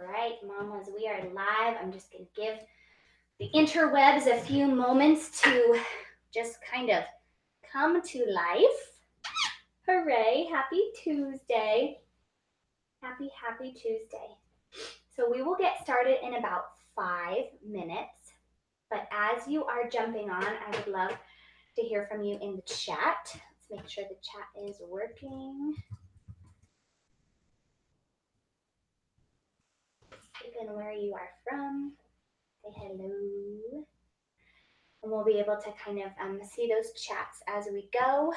right, mamas, we are live. I'm just going to give the interwebs a few moments to just kind of come to life. Hooray, happy Tuesday. Happy Tuesday. So we will get started in about 5 minutes. But as you are jumping on, I would love to hear from you in the chat. Let's make sure the chat is working. Even where you are from. Say hello. And we'll be able to kind of see those chats as we go.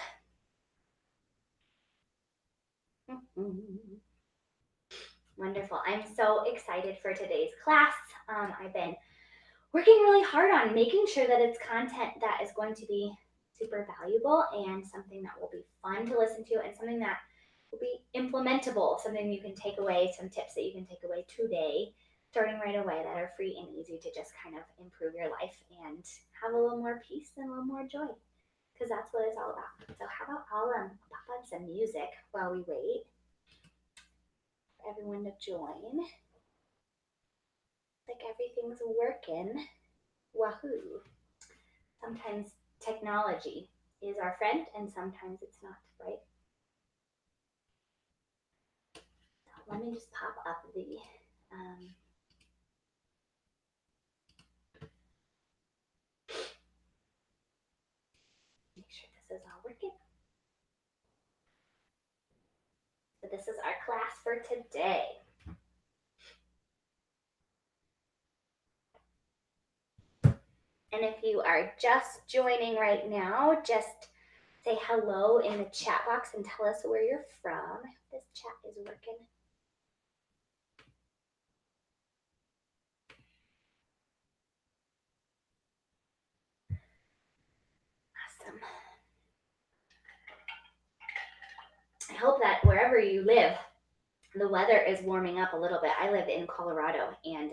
Wonderful. I'm so excited for today's class. I've been working really hard on making sure that it's content that is going to be super valuable and something that will be fun to listen to and something that will be implementable, something you can take away, some tips that you can take away today, starting right away, that are free and easy to just kind of improve your life and have a little more peace and a little more joy, because that's what it's all about. So how about I'll pop on some music while we wait for everyone to join. Like everything's working. Wahoo. Sometimes technology is our friend and sometimes it's not, right? So let me just pop up the make sure this is all working. So this is our class for today. And if you are just joining right now, just say hello in the chat box and tell us where you're from. I hope this chat is working. Awesome. I hope that wherever you live, the weather is warming up a little bit. I live in Colorado, and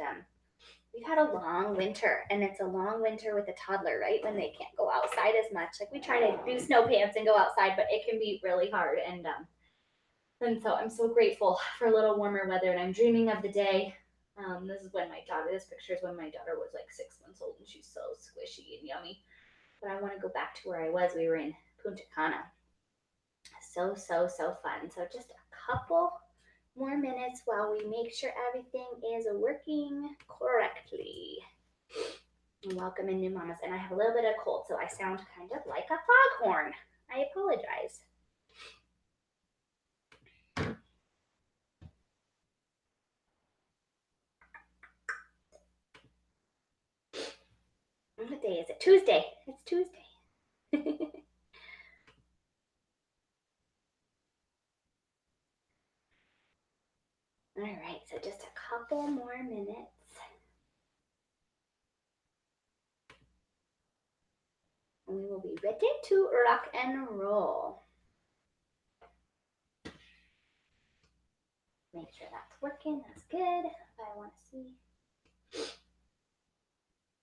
we've had a long winter, and it's a long winter with a toddler, right? When they can't go outside as much. Like, we try to do snow pants and go outside, but it can be really hard. And so I'm so grateful for a little warmer weather, and I'm dreaming of the day. This picture is when my daughter was like 6 months old, and she's so squishy and yummy. But I want to go back to where I was. We were in Punta Cana. So fun. So just a couple more minutes while we make sure everything is working correctly. And welcome in, new mamas. And I have a little bit of cold, so I sound kind of like a foghorn. I apologize. What day is it? Tuesday. It's Tuesday. All right, so just a couple more minutes. And we will be ready to rock and roll. Make sure that's working. That's good. I want to see.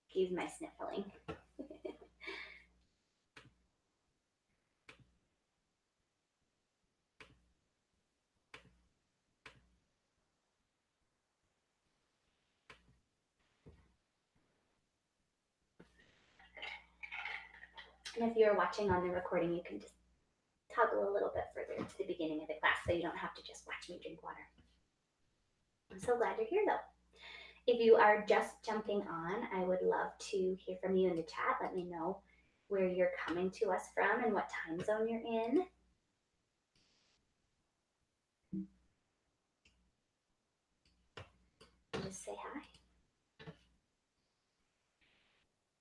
Excuse my sniffling. And if you're watching on the recording, you can just toggle a little bit further to the beginning of the class so you don't have to just watch me drink water. I'm so glad you're here, though. If you are just jumping on, I would love to hear from you in the chat. Let me know where you're coming to us from and what time zone you're in. Just say hi.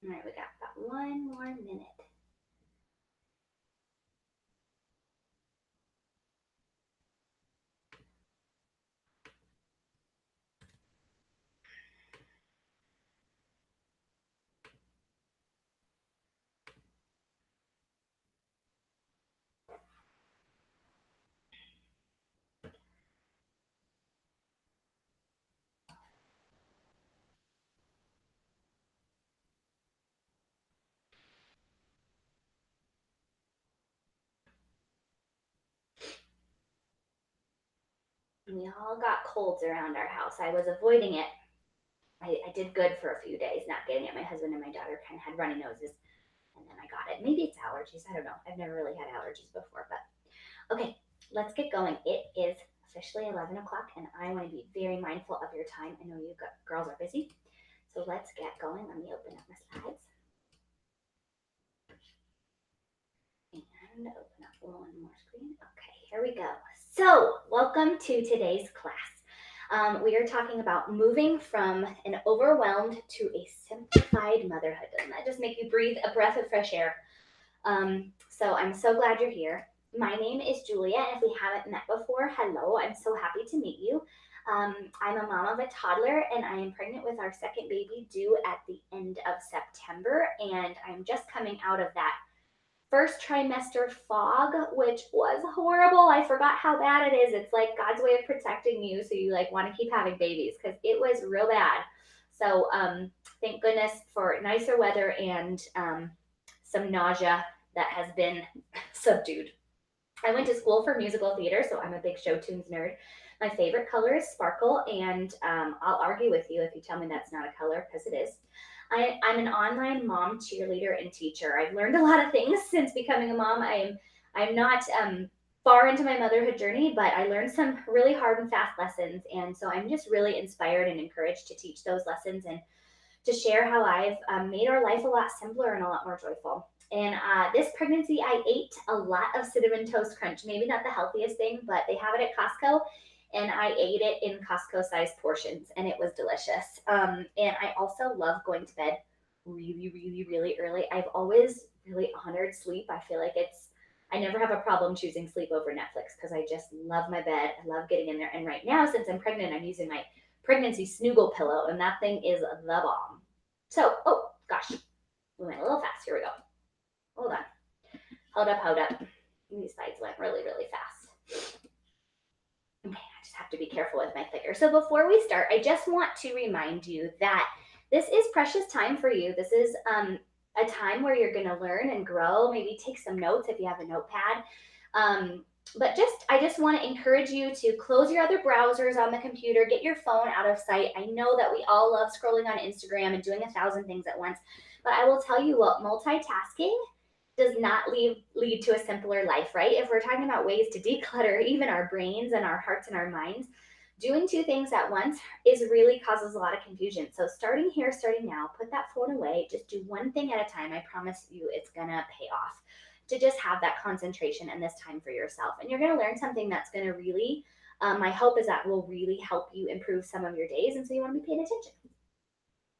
All right, we got about 1 more minute. We all got colds around our house. I was avoiding it. I did good for a few days, not getting it. My husband and my daughter kind of had runny noses, and then I got it. Maybe it's allergies. I don't know. I've never really had allergies before, but okay, let's get going. It is officially 11 o'clock, and I want to be very mindful of your time. I know you girls are busy, so let's get going. Let me open up my slides and open up one more screen. Okay, here we go. So, welcome to today's class. We are talking about moving from an overwhelmed to a simplified motherhood. Doesn't that just make you breathe a breath of fresh air? So I'm so glad you're here. My name is Julia, and if we haven't met before, hello, I'm so happy to meet you. I'm a mom of a toddler, and I am pregnant with our second baby due at the end of September, and I'm just coming out of that first trimester fog, which was horrible. I forgot how bad it is. It's like God's way of protecting you, so you like want to keep having babies because it was real bad. So thank goodness for nicer weather and some nausea that has been subdued. I went to school for musical theater, so I'm a big show tunes nerd. My favorite color is sparkle, and I'll argue with you if you tell me that's not a color, because it is. I'm an online mom, cheerleader, and teacher. I've learned a lot of things since becoming a mom. I'm not far into my motherhood journey, but I learned some really hard and fast lessons, and so I'm just really inspired and encouraged to teach those lessons and to share how I've made our life a lot simpler and a lot more joyful. And this pregnancy, I ate a lot of cinnamon toast crunch. Maybe not the healthiest thing, but they have it at Costco, and I ate it in Costco-sized portions, and it was delicious. And I also love going to bed really, really, really early. I've always really honored sleep. I feel like I never have a problem choosing sleep over Netflix because I just love my bed. I love getting in there. And right now, since I'm pregnant, I'm using my pregnancy snuggle pillow, and that thing is the bomb. So, oh gosh, we went a little fast. Here we go. Hold on. Hold up. These slides went really, really fast. Okay, I just have to be careful with my clicker. So before we start, I just want to remind you that this is precious time for you. This is a time where you're going to learn and grow. Maybe take some notes if you have a notepad. But I just want to encourage you to close your other browsers on the computer, get your phone out of sight. I know that we all love scrolling on Instagram and doing 1,000 things at once, but I will tell you what, multitasking does not lead to a simpler life, right? If we're talking about ways to declutter even our brains and our hearts and our minds, doing two things at once really causes a lot of confusion. So starting here, starting now, put that phone away, just do one thing at a time. I promise you it's gonna pay off to just have that concentration and this time for yourself. And you're gonna learn something that's gonna really, my hope is that will really help you improve some of your days. And so you wanna be paying attention.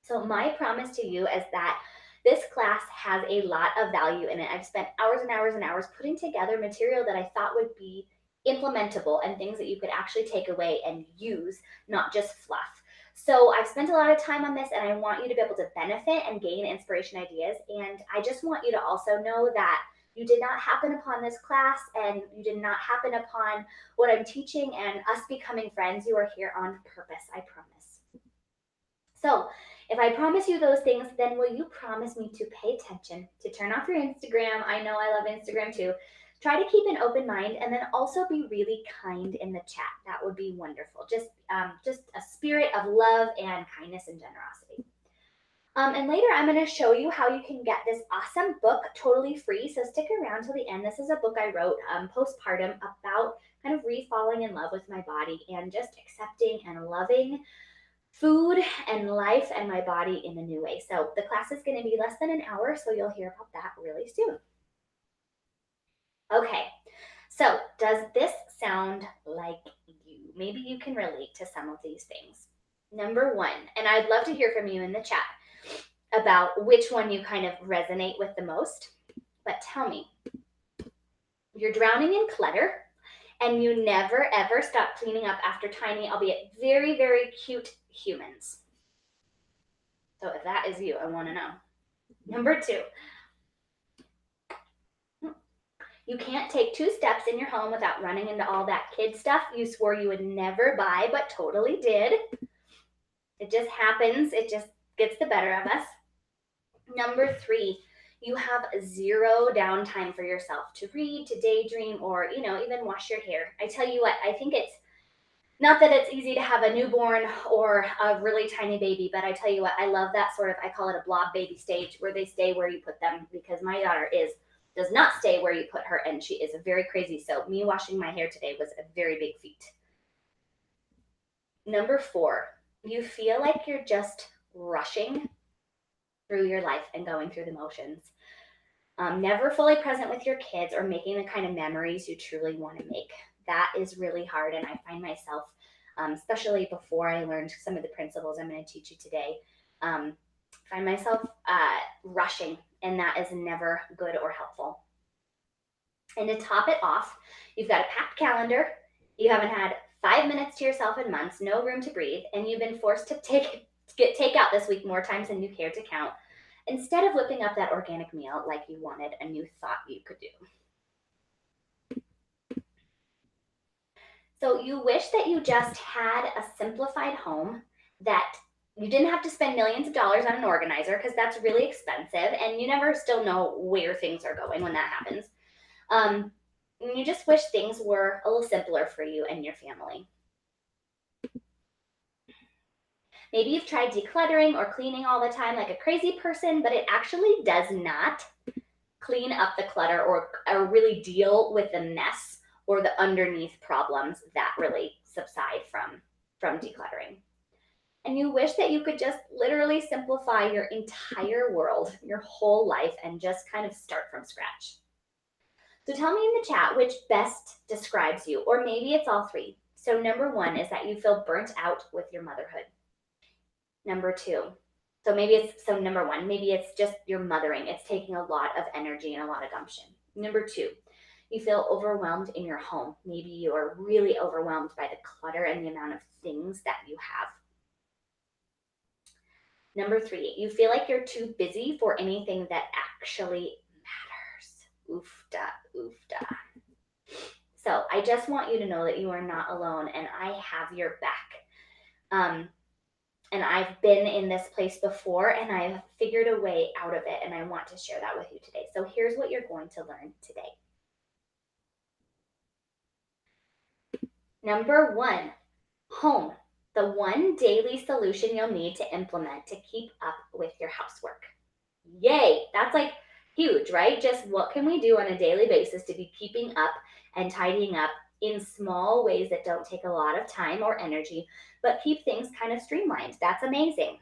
So my promise to you is that this class has a lot of value in it. I've spent hours and hours and hours putting together material that I thought would be implementable and things that you could actually take away and use, not just fluff. So I've spent a lot of time on this, and I want you to be able to benefit and gain inspiration ideas. And I just want you to also know that you did not happen upon this class, and you did not happen upon what I'm teaching and us becoming friends. You are here on purpose, I promise. So if I promise you those things, then will you promise me to pay attention, to turn off your Instagram? I know I love Instagram too. Try to keep an open mind, and then also be really kind in the chat. That would be wonderful. Just a spirit of love and kindness and generosity. And later I'm going to show you how you can get this awesome book totally free. So stick around till the end. This is a book I wrote postpartum about kind of re-falling in love with my body and just accepting and loving food and life and my body in a new way. So the class is going to be less than an hour, so you'll hear about that really soon. Okay, so does this sound like you? Maybe you can relate to some of these things. Number one, and I'd love to hear from you in the chat about which one you kind of resonate with the most, but tell me, you're drowning in clutter and you never ever stop cleaning up after tiny, albeit very, very cute humans. So if that is you, I want to know. Number two, you can't take 2 steps in your home without running into all that kid stuff you swore you would never buy, but totally did. It just happens. It just gets the better of us. Number 3, you have 0 downtime for yourself to read, to daydream, or, even wash your hair. I tell you what, I think it's Not that it's easy to have a newborn or a really tiny baby, but I tell you what, I love that sort of, I call it a blob baby stage, where they stay where you put them, because my daughter does not stay where you put her, and she is very crazy. So me washing my hair today was a very big feat. Number 4, you feel like you're just rushing through your life and going through the motions. Never fully present with your kids or making the kind of memories you truly want to make. That is really hard. And I find myself, especially before I learned some of the principles I'm going to teach you today, um, find myself rushing, and that is never good or helpful. And to top it off, you've got a packed calendar, you haven't had 5 minutes to yourself in months, no room to breathe, and you've been forced to get takeout this week more times than you care to count, instead of whipping up that organic meal like you wanted and you thought you could do. So you wish that you just had a simplified home, that you didn't have to spend millions of dollars on an organizer, because that's really expensive and you never still know where things are going when that happens. Um, you just wish things were a little simpler for you and your family. Maybe you've tried decluttering or cleaning all the time like a crazy person, but it actually does not clean up the clutter, or really deal with the mess or the underneath problems that really subside from decluttering. And you wish that you could just literally simplify your entire world, your whole life, and just kind of start from scratch. So tell me in the chat which best describes you, or maybe it's all three. So number 1 is that you feel burnt out with your motherhood. Number 2, so number 1, maybe it's just your mothering. It's taking a lot of energy and a lot of gumption. Number 2, you feel overwhelmed in your home. Maybe you are really overwhelmed by the clutter and the amount of things that you have. Number 3, you feel like you're too busy for anything that actually matters. Oofda, oofda. So I just want you to know that you are not alone, and I have your back. And I've been in this place before, and I've figured a way out of it, and I want to share that with you today. So here's what you're going to learn today. Number 1, home. The one daily solution you'll need to implement to keep up with your housework. Yay! That's like huge, right? Just what can we do on a daily basis to be keeping up and tidying up in small ways that don't take a lot of time or energy, but keep things kind of streamlined? That's amazing.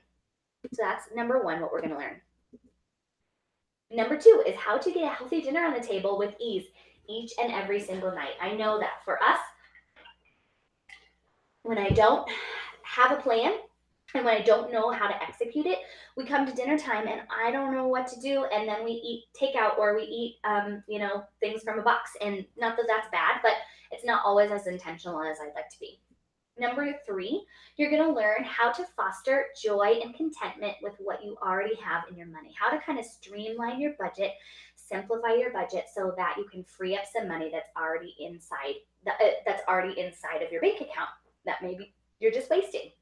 So that's number 1, what we're going to learn. Number 2 is how to get a healthy dinner on the table with ease each and every single night. I know that for us, when I don't have a plan and when I don't know how to execute it, we come to dinner time and I don't know what to do, and then we eat takeout, or we eat, things from a box. And not that that's bad, but it's not always as intentional as I'd like to be. Number 3, you're going to learn how to foster joy and contentment with what you already have in your money. How to kind of streamline your budget, simplify your budget so that you can free up some money that's already inside of your bank account that maybe you're just wasting.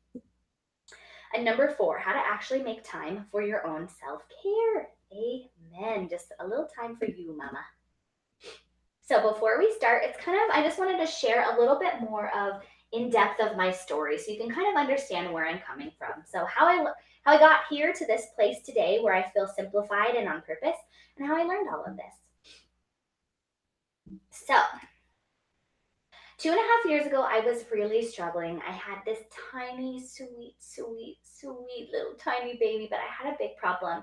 And number 4, how to actually make time for your own self-care. Amen. Just a little time for you, mama. So before we start, I just wanted to share a little bit more of in depth of my story so you can kind of understand where I'm coming from. So how I got here to this place today where I feel simplified and on purpose, and how I learned all of this. So 2.5 years ago, I was really struggling. I had this tiny, sweet, sweet, sweet little tiny baby, but I had a big problem.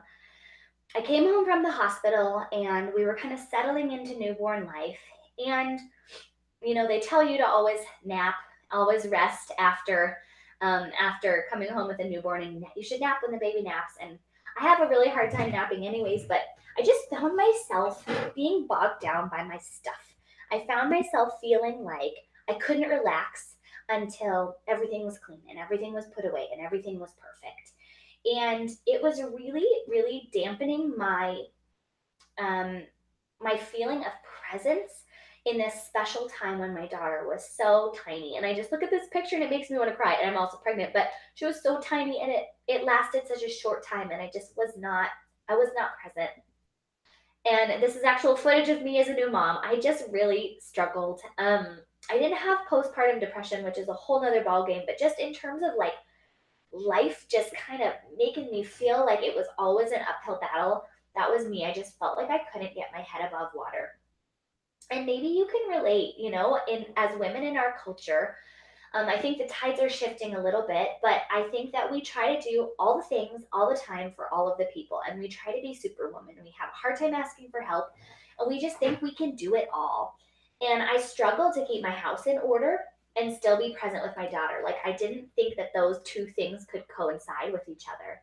I came home from the hospital and we were kind of settling into newborn life. And, they tell you to always nap, always rest after coming home with a newborn, and you should nap when the baby naps. And I have a really hard time napping anyways, but I just found myself being bogged down by my stuff. I found myself feeling like I couldn't relax until everything was clean and everything was put away and everything was perfect. And it was really, really dampening my feeling of presence in this special time when my daughter was so tiny. And I just look at this picture and it makes me want to cry. And I'm also pregnant, but she was so tiny and it lasted such a short time, and I was not present. And this is actual footage of me as a new mom. I just really struggled. I didn't have postpartum depression, which is a whole nother ballgame, but just in terms of like life just kind of making me feel like it was always an uphill battle. That was me. I just felt like I couldn't get my head above water. And maybe you can relate, in as women in our culture. I think the tides are shifting a little bit, but I think that we try to do all the things all the time for all of the people, and we try to be superwoman. We have a hard time asking for help, and we just think we can do it all. And I struggle to keep my house in order and still be present with my daughter. Like, I didn't think that those two things could coincide with each other.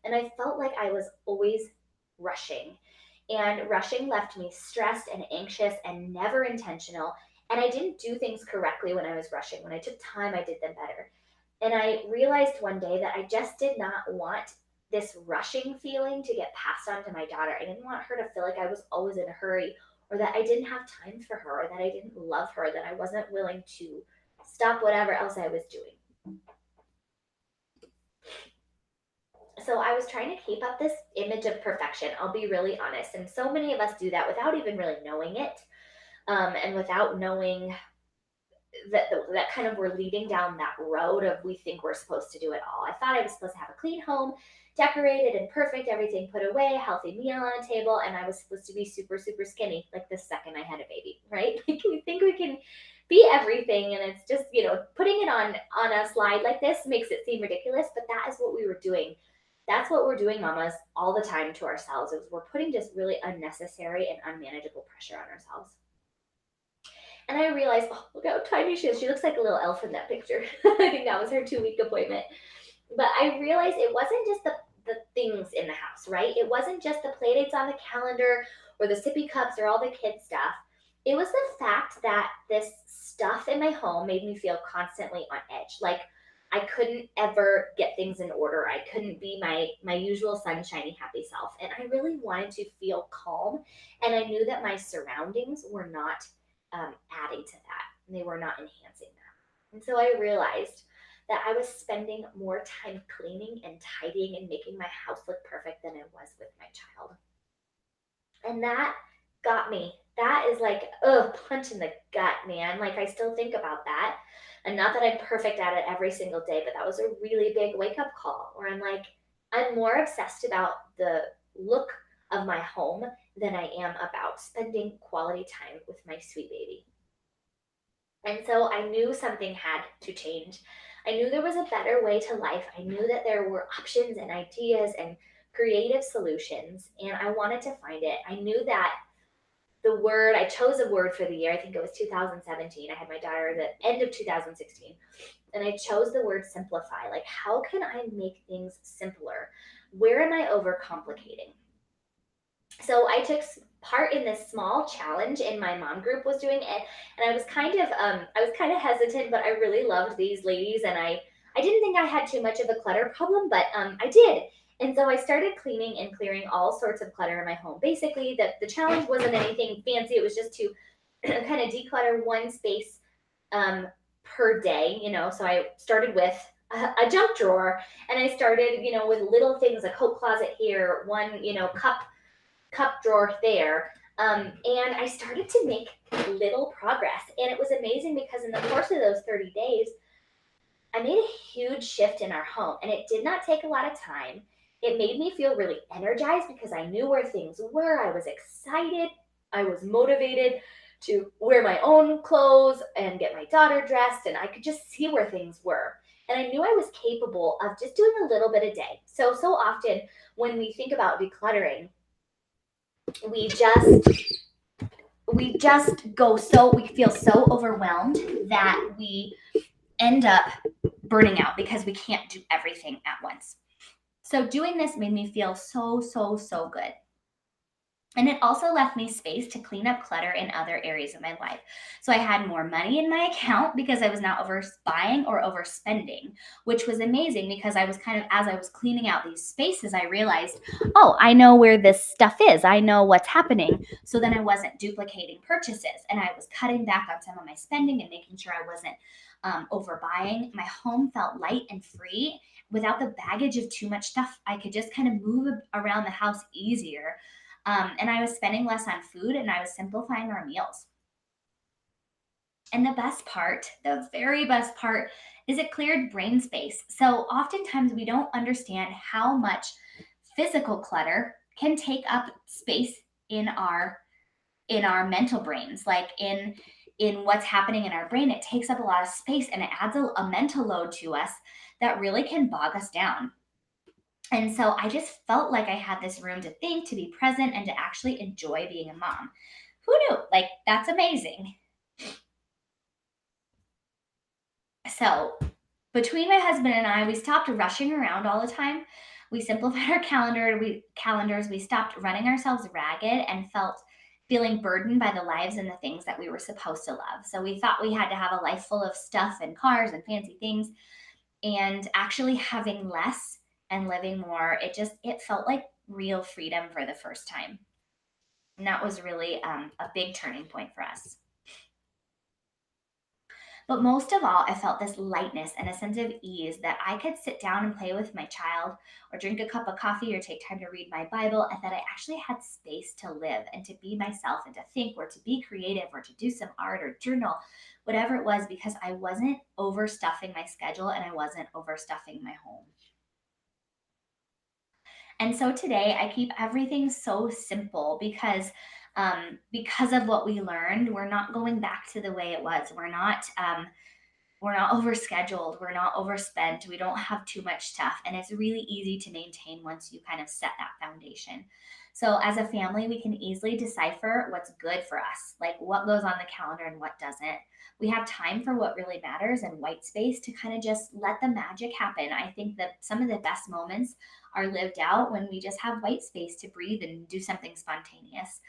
And I felt like I was always rushing. And rushing left me stressed and anxious and never intentional. And I didn't do things correctly when I was rushing. When I took time, I did them better. And I realized one day that I just did not want this rushing feeling to get passed on to my daughter. I didn't want her to feel like I was always in a hurry, or that I didn't have time for her, or that I didn't love her, that I wasn't willing to stop whatever else I was doing. So I was trying to keep up this image of perfection. I'll be really honest. And so many of us do that without even really knowing it, and without knowing that kind of we're leading down that road of we think we're supposed to do it all. I thought I was supposed to have a clean home, decorated and perfect, everything put away, a healthy meal on a table, and I was supposed to be super, super skinny like the second I had a baby, right? Like we think we can be everything, and it's just, putting it on a slide like this makes it seem ridiculous, but that is what we were doing. That's what we're doing, mamas, all the time to ourselves, is we're putting just really unnecessary and unmanageable pressure on ourselves. And I realized, oh, look how tiny she is. She looks like a little elf in that picture. I think that was her 2 week appointment. But I realized it wasn't just the things in the house, right? It wasn't just the play dates on the calendar or the sippy cups or all the kid stuff. It was the fact that this stuff in my home made me feel constantly on edge. Like I couldn't ever get things in order. I couldn't be my usual sunshiny happy self. And I really wanted to feel calm. And I knew that my surroundings were not adding to that. They were not enhancing that. And so I realized that I was spending more time cleaning and tidying and making my house look perfect than I was with my child. And that got me. That is like, punch in the gut, man. Like, I still think about that. And not that I'm perfect at it every single day, but that was a really big wake up call where I'm like, I'm more obsessed about the look of my home than I am about spending quality time with my sweet baby. And so I knew something had to change. I knew there was a better way to life. I knew that there were options and ideas and creative solutions, and I wanted to find it. I knew that I chose a word for the year. I think it was 2017. I had my daughter at the end of 2016, and I chose the word simplify. Like, how can I make things simpler? Where am I overcomplicating? So I took part in this small challenge in my mom group was doing it, and I was kind of hesitant, but I really loved these ladies, and I didn't think I had too much of a clutter problem, but I did. And so I started cleaning and clearing all sorts of clutter in my home. Basically, the challenge wasn't anything fancy. It was just to kind of declutter one space per day. So I started with a junk drawer, and I started, with little things, a coat closet here, one, cup drawer there. And I started to make little progress. And it was amazing because in the course of those 30 days, I made a huge shift in our home. And it did not take a lot of time. It made me feel really energized because I knew where things were. I was excited. I was motivated to wear my own clothes and get my daughter dressed. And I could just see where things were. And I knew I was capable of just doing a little bit a day. So often when we think about decluttering, we we feel so overwhelmed that we end up burning out because we can't do everything at once. So doing this made me feel so good. And it also left me space to clean up clutter in other areas of my life. So I had more money in my account because I was not over buying or overspending, which was amazing because I was kind of, as I was cleaning out these spaces, I realized, oh, I know where this stuff is. I know what's happening. So then I wasn't duplicating purchases, and I was cutting back on some of my spending and making sure I wasn't overbuying. My home felt light and free without the baggage of too much stuff. I could just kind of move around the house easier. And I was spending less on food and I was simplifying our meals. And the best part, the very best part, is it cleared brain space. So oftentimes we don't understand how much physical clutter can take up space in our mental brains, like in what's happening in our brain. It takes up a lot of space and it adds a mental load to us that really can bog us down. And so I just felt like I had this room to think, to be present, and to actually enjoy being a mom. Who knew? Like, that's amazing. So between my husband and I, we stopped rushing around all the time. We simplified our calendars. We stopped running ourselves ragged and feeling burdened by the lives and the things that we were supposed to love. So we thought we had to have a life full of stuff and cars and fancy things, and actually having less and living more. It felt like real freedom for the first time. And that was really a big turning point for us. But most of all, I felt this lightness and a sense of ease that I could sit down and play with my child, or drink a cup of coffee, or take time to read my Bible, and that I actually had space to live and to be myself and to think, or to be creative, or to do some art or journal, whatever it was, because I wasn't overstuffing my schedule and I wasn't overstuffing my home. And so today I keep everything so simple because of what we learned. We're not going back to the way it was. We're not overscheduled, we're not overspent, we don't have too much stuff, and it's really easy to maintain once you kind of set that foundation. So as a family, we can easily decipher what's good for us, like what goes on the calendar and what doesn't. We have time for what really matters and white space to kind of just let the magic happen. I think that some of the best moments are lived out when we just have white space to breathe and do something spontaneous.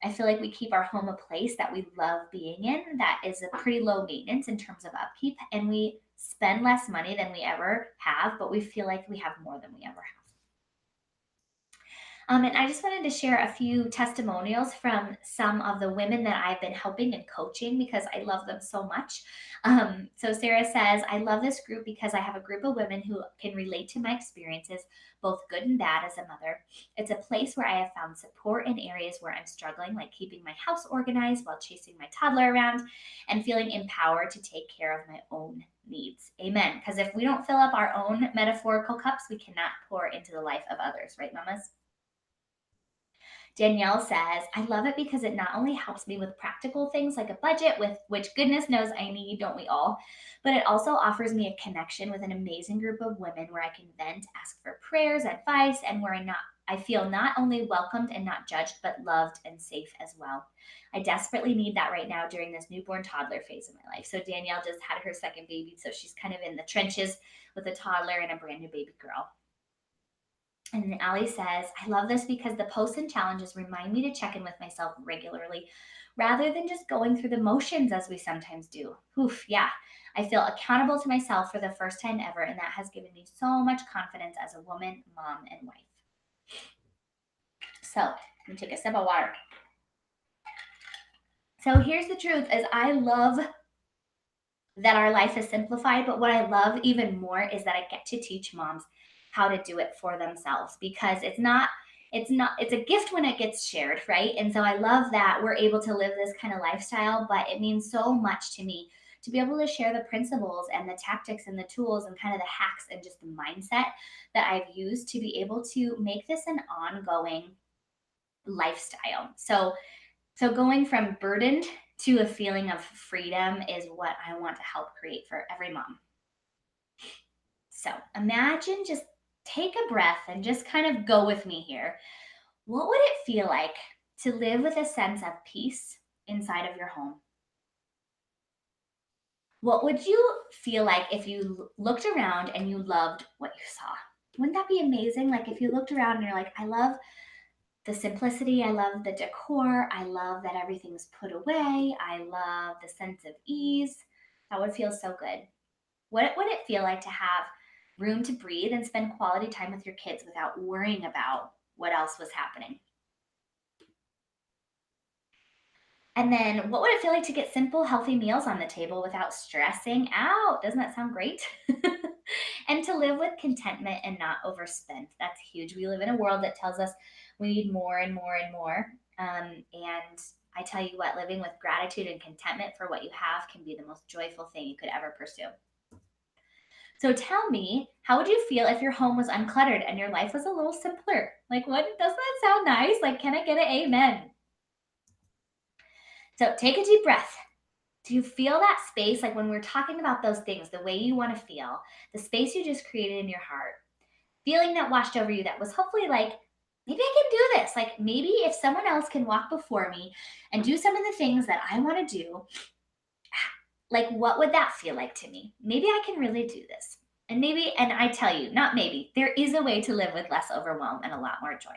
I feel like we keep our home a place that we love being in, that is a pretty low maintenance in terms of upkeep, and we spend less money than we ever have, but we feel like we have more than we ever have. And I just wanted to share a few testimonials from some of the women that I've been helping and coaching because I love them so much. So Sarah says, I love this group because I have a group of women who can relate to my experiences, both good and bad, as a mother. It's a place where I have found support in areas where I'm struggling, like keeping my house organized while chasing my toddler around, and feeling empowered to take care of my own needs. Amen. Because if we don't fill up our own metaphorical cups, we cannot pour into the life of others, right, mamas? Danielle says, I love it because it not only helps me with practical things like a budget, with which goodness knows I need, don't we all, but it also offers me a connection with an amazing group of women where I can vent, ask for prayers, advice, and where I feel not only welcomed and not judged, but loved and safe as well. I desperately need that right now during this newborn toddler phase of my life. So Danielle just had her second baby, so she's kind of in the trenches with a toddler and a brand new baby girl. And then Allie says, I love this because the posts and challenges remind me to check in with myself regularly rather than just going through the motions as we sometimes do. Oof, yeah. I feel accountable to myself for the first time ever, and that has given me so much confidence as a woman, mom, and wife. So, let me take a sip of water. So here's the truth is I love that our life is simplified, but what I love even more is that I get to teach moms how to do it for themselves, because it's a gift when it gets shared, right? And so I love that we're able to live this kind of lifestyle, but it means so much to me to be able to share the principles and the tactics and the tools and kind of the hacks and just the mindset that I've used to be able to make this an ongoing lifestyle. So going from burdened to a feeling of freedom is what I want to help create for every mom. So imagine, just take a breath and just kind of go with me here. What would it feel like to live with a sense of peace inside of your home? What would you feel like if you looked around and you loved what you saw? Wouldn't that be amazing? Like if you looked around and you're like, I love the simplicity, I love the decor, I love that everything's put away, I love the sense of ease. That would feel so good. What would it feel like to have room to breathe and spend quality time with your kids without worrying about what else was happening? And then what would it feel like to get simple, healthy meals on the table without stressing out? Doesn't that sound great? And to live with contentment and not overspend. That's huge. We live in a world that tells us We need more and more and more. And I tell you what, living with gratitude and contentment for what you have can be the most joyful thing you could ever pursue. So tell me, how would you feel if your home was uncluttered and your life was a little simpler? Like, what doesn't that sound nice? Like, can I get an amen? So take a deep breath. Do you feel that space? Like when we're talking about those things, the way you want to feel, the space you just created in your heart, feeling that washed over you that was hopefully like, maybe I can do this. Like maybe if someone else can walk before me and do some of the things that I want to do, like what would that feel like to me? Maybe I can really do this. And maybe, and I tell you, not maybe, there is a way to live with less overwhelm and a lot more joy.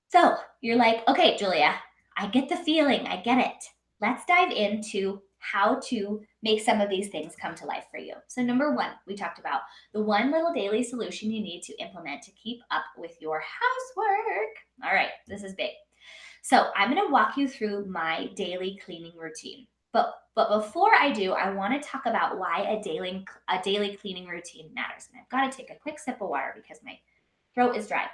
So you're like, okay, Julia, I get the feeling, I get it. Let's dive into how to make some of these things come to life for you. So, number one, we talked about the one little daily solution you need to implement to keep up with your housework. All right, this is big. So, I'm going to walk you through my daily cleaning routine. But before I do, I want to talk about why a daily cleaning routine matters. And I've got to take a quick sip of water because my throat is dry.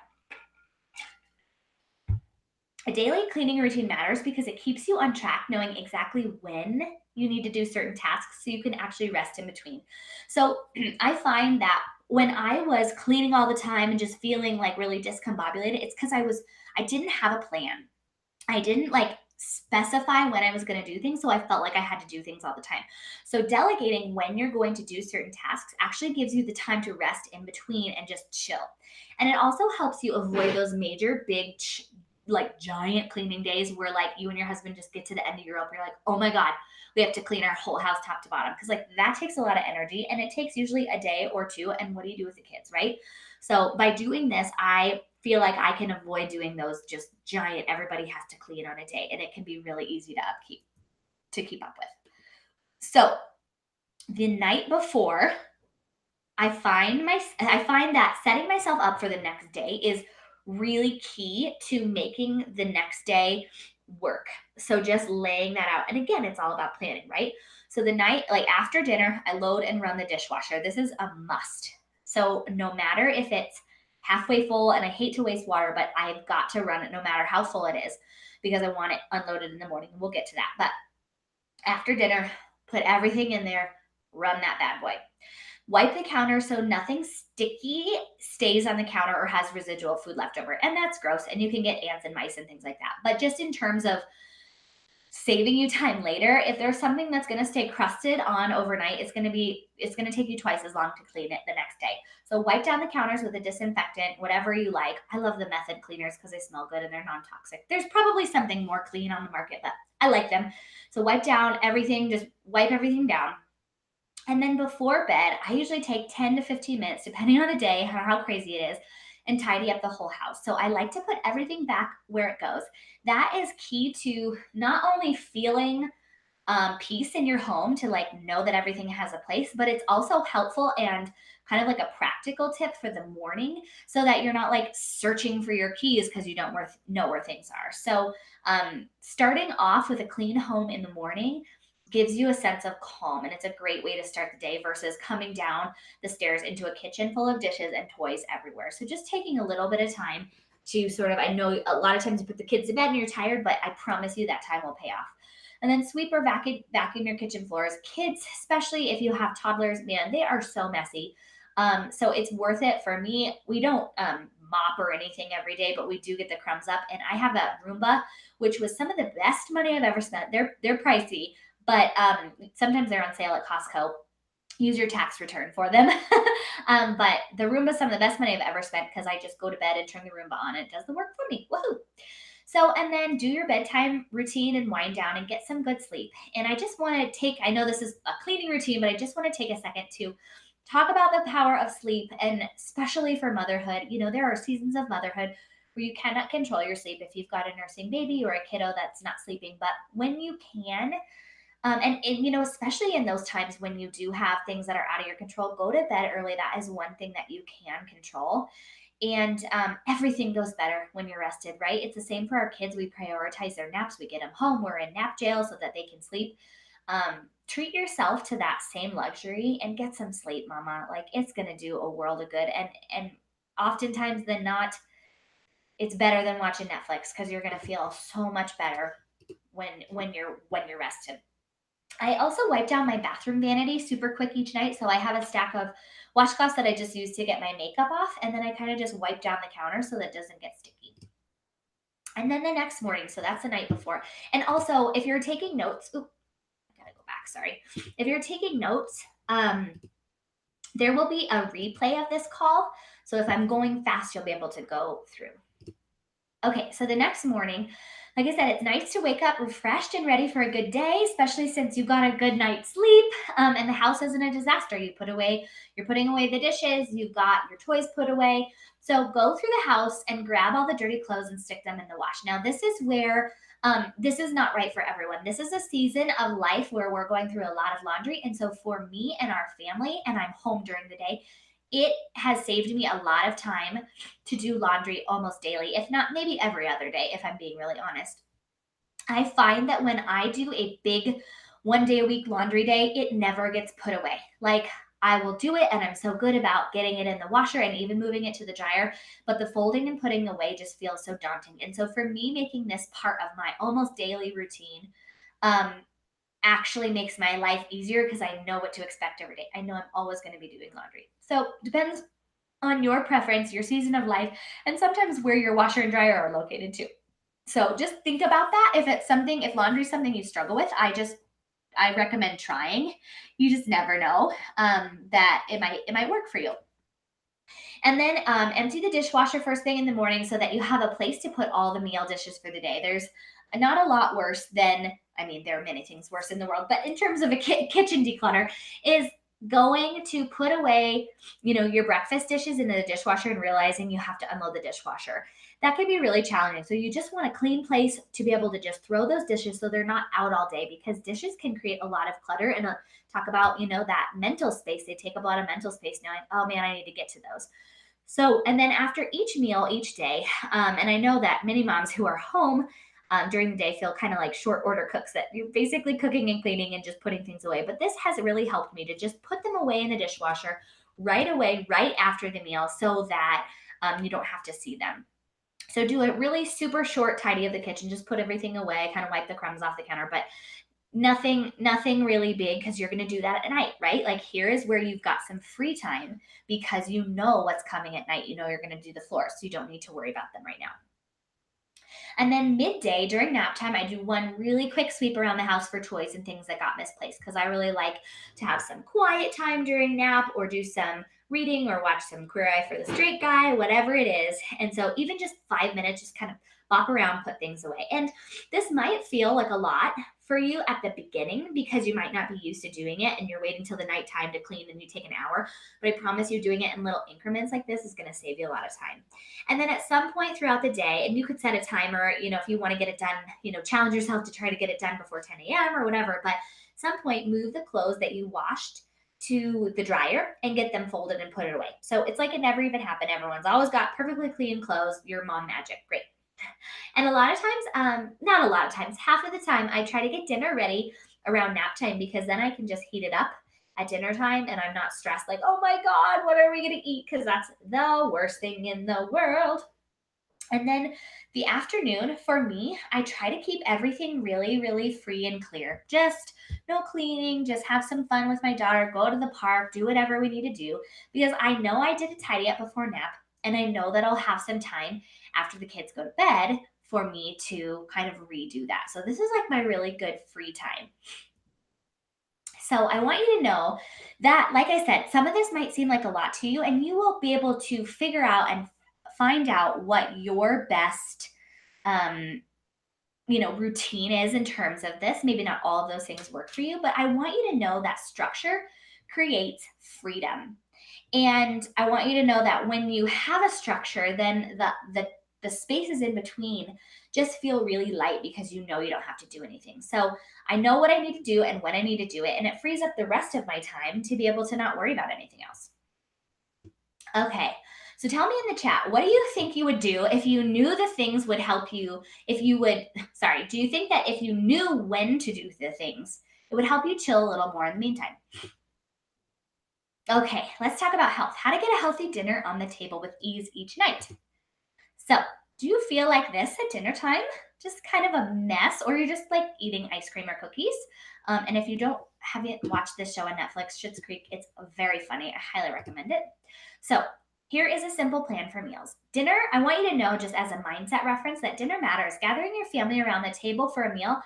A daily cleaning routine matters because it keeps you on track, knowing exactly when you need to do certain tasks so you can actually rest in between. So I find that when I was cleaning all the time and just feeling like really discombobulated, it's because I didn't have a plan. I didn't like specify when I was going to do things, so I felt like I had to do things all the time. So delegating when you're going to do certain tasks actually gives you the time to rest in between and just chill. And it also helps you avoid those major big like giant cleaning days where like you and your husband just get to the end of your rope and you're like, oh my God, we have to clean our whole house top to bottom. Cause like that takes a lot of energy and it takes usually a day or two. And what do you do with the kids, right? So by doing this, I feel like I can avoid doing those just giant, everybody has to clean on a day. And it can be really easy to keep up with. So the night before, I find that setting myself up for the next day is really key to making the next day work. So just laying that out. And again, it's all about planning, right? So the night, like after dinner, I load and run the dishwasher. This is a must. So no matter if it's halfway full, and I hate to waste water, but I've got to run it no matter how full it is because I want it unloaded in the morning. We'll get to that. But after dinner, put everything in there, run that bad boy. Wipe the counter so nothing sticky stays on the counter or has residual food left over. And that's gross. And you can get ants and mice and things like that. But just in terms of saving you time later, if there's something that's going to stay crusted on overnight, it's going to take you twice as long to clean it the next day. So wipe down the counters with a disinfectant, whatever you like. I love the method cleaners because they smell good and they're non-toxic. There's probably something more clean on the market, but I like them. So wipe down everything, just wipe everything down. And then before bed, I usually take 10 to 15 minutes, depending on the day, how crazy it is, and tidy up the whole house. So I like to put everything back where it goes. That is key to not only feeling peace in your home to like know that everything has a place, but it's also helpful and kind of like a practical tip for the morning so that you're not like searching for your keys because you don't know where things are. So starting off with a clean home in the morning gives you a sense of calm, and it's a great way to start the day versus coming down the stairs into a kitchen full of dishes and toys everywhere. So just taking a little bit of time to sort of, I know a lot of times you put the kids to bed and you're tired, but I promise you that time will pay off. And then sweep or vacuum your kitchen floors. Kids, especially if you have toddlers, man, they are so messy. So it's worth it for me. We don't mop or anything every day, but we do get the crumbs up. And I have a Roomba, which was some of the best money I've ever spent. They're pricey, but sometimes they're on sale at Costco. Use your tax return for them. But the Roomba is some of the best money I've ever spent because I just go to bed and turn the Roomba on. It does the work for me. Woohoo! So, and then do your bedtime routine and wind down and get some good sleep. And I just want to I know this is a cleaning routine, but I just want to take a second to talk about the power of sleep, and especially for motherhood. You know, there are seasons of motherhood where you cannot control your sleep if you've got a nursing baby or a kiddo that's not sleeping. But when you can, and you know, especially in those times when you do have things that are out of your control, go to bed early. That is one thing that you can control. And everything goes better when you're rested, right? It's the same for our kids. We prioritize their naps. We get them home. We're in nap jail so that they can sleep. Treat yourself to that same luxury and get some sleep, mama. Like it's going to do a world of good. And oftentimes than not, it's better than watching Netflix because you're going to feel so much better when you're rested. I also wipe down my bathroom vanity super quick each night. So I have a stack of washcloths that I just use to get my makeup off. And then I kind of just wipe down the counter so that it doesn't get sticky. And then the next morning, so that's the night before. And also, if you're taking notes, I gotta go back, sorry. If you're taking notes, there will be a replay of this call. So if I'm going fast, you'll be able to go through. Okay, so the next morning, like I said, it's nice to wake up refreshed and ready for a good day, especially since you got a good night's sleep and the house isn't a disaster. You're putting away the dishes, you've got your toys put away. So go through the house and grab all the dirty clothes and stick them in the wash. Now, this is where this is not right for everyone. This is a season of life where we're going through a lot of laundry. And so for me and our family, and I'm home during the day, it has saved me a lot of time to do laundry almost daily, if not maybe every other day, if I'm being really honest. I find that when I do a big 1 day a week laundry day, it never gets put away. Like, I will do it and I'm so good about getting it in the washer and even moving it to the dryer, but the folding and putting away just feels so daunting. And so for me, making this part of my almost daily routine um, actually makes my life easier because I know what to expect every day. I know I'm always going to be doing laundry. So depends on your preference, your season of life, and sometimes where your washer and dryer are located too. So just think about that. If laundry is something you struggle with, I recommend trying. You just never know that it might work for you. And then empty the dishwasher first thing in the morning so that you have a place to put all the meal dishes for the day. There's not a lot worse than, I mean, there are many things worse in the world, but in terms of a kitchen declutter, is going to put away, your breakfast dishes into the dishwasher and realizing you have to unload the dishwasher. That can be really challenging. So you just want a clean place to be able to just throw those dishes so they're not out all day, because dishes can create a lot of clutter and talk about, that mental space. They take up a lot of mental space now. Oh man, I need to get to those. So, and then after each meal each day, and I know that many moms who are home during the day feel kind of like short order cooks, that you're basically cooking and cleaning and just putting things away. But this has really helped me to just put them away in the dishwasher right away, right after the meal, so that you don't have to see them. So do a really super short tidy of the kitchen, just put everything away, kind of wipe the crumbs off the counter, but nothing really big, because you're going to do that at night, right? Like, here is where you've got some free time because you know what's coming at night. You know you're going to do the floors, so you don't need to worry about them right now. And then midday during nap time, I do one really quick sweep around the house for toys and things that got misplaced, because I really like to have some quiet time during nap, or do some reading, or watch some Queer Eye for the Straight Guy, whatever it is. And so even just 5 minutes, just kind of bop around, put things away. And this might feel like a lot for you at the beginning because you might not be used to doing it and you're waiting till the nighttime to clean and you take an hour. But I promise you, doing it in little increments like this is going to save you a lot of time. And then at some point throughout the day, and you could set a timer, if you want to get it done, challenge yourself to try to get it done before 10 a.m. or whatever. But at some point, move the clothes that you washed to the dryer and get them folded and put it away. So it's like it never even happened. Everyone's always got perfectly clean clothes. Your mom magic. Great. And a lot of times, not a lot of times, half of the time, I try to get dinner ready around nap time, because then I can just heat it up at dinner time and I'm not stressed like, oh my God, what are we going to eat? Because that's the worst thing in the world. And then the afternoon, for me, I try to keep everything really, really free and clear. Just no cleaning, just have some fun with my daughter, go to the park, do whatever we need to do, because I know I did a tidy up before nap, and I know that I'll have some time after the kids go to bed for me to kind of redo that. So this is like my really good free time. So I want you to know that, like I said, some of this might seem like a lot to you, and you will be able to figure out and find out what your best routine is in terms of this. Maybe not all of those things work for you, but I want you to know that structure creates freedom. And I want you to know that when you have a structure, then the spaces in between just feel really light, because you know you don't have to do anything. So I know what I need to do and when I need to do it, and it frees up the rest of my time to be able to not worry about anything else. Okay, so tell me in the chat, what do you think you would do if you knew the things would help you? Do you think that if you knew when to do the things, it would help you chill a little more in the meantime? Okay, let's talk about health. How to get a healthy dinner on the table with ease each night. So Do you feel like this at dinner time? Just kind of a mess, or you're just like eating ice cream or cookies? And if you haven't watched this show on Netflix, Schitt's Creek, it's very funny. I highly recommend it. So here is a simple plan for meals. Dinner, I want you to know, just as a mindset reference, that dinner matters. Gathering your family around the table for a meal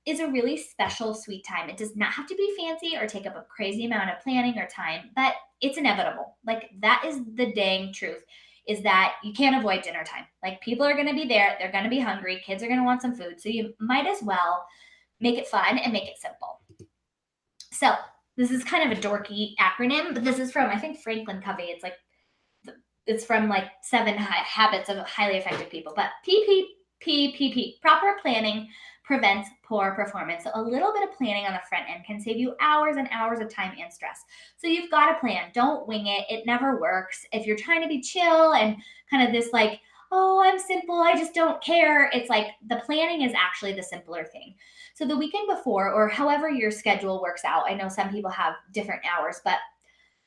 is a really special, sweet time. It does not have to be fancy or take up a crazy amount of planning or time, but it's inevitable. Like, that is the dang truth, is that you can't avoid dinner time. Like, people are going to be there, they're going to be hungry, kids are going to want some food. So you might as well make it fun and make it simple. So this is kind of a dorky acronym, but this is from, I think, Franklin Covey. It's from like Seven Habits of Highly Effective People. But PPPPP, proper planning prevents poor performance. So a little bit of planning on the front end can save you hours and hours of time and stress. So you've got to plan. Don't wing it. It never works. If you're trying to be chill and kind of this like, oh, I'm simple, I just don't care, it's like the planning is actually the simpler thing. So the weekend before, or however your schedule works out, I know some people have different hours, but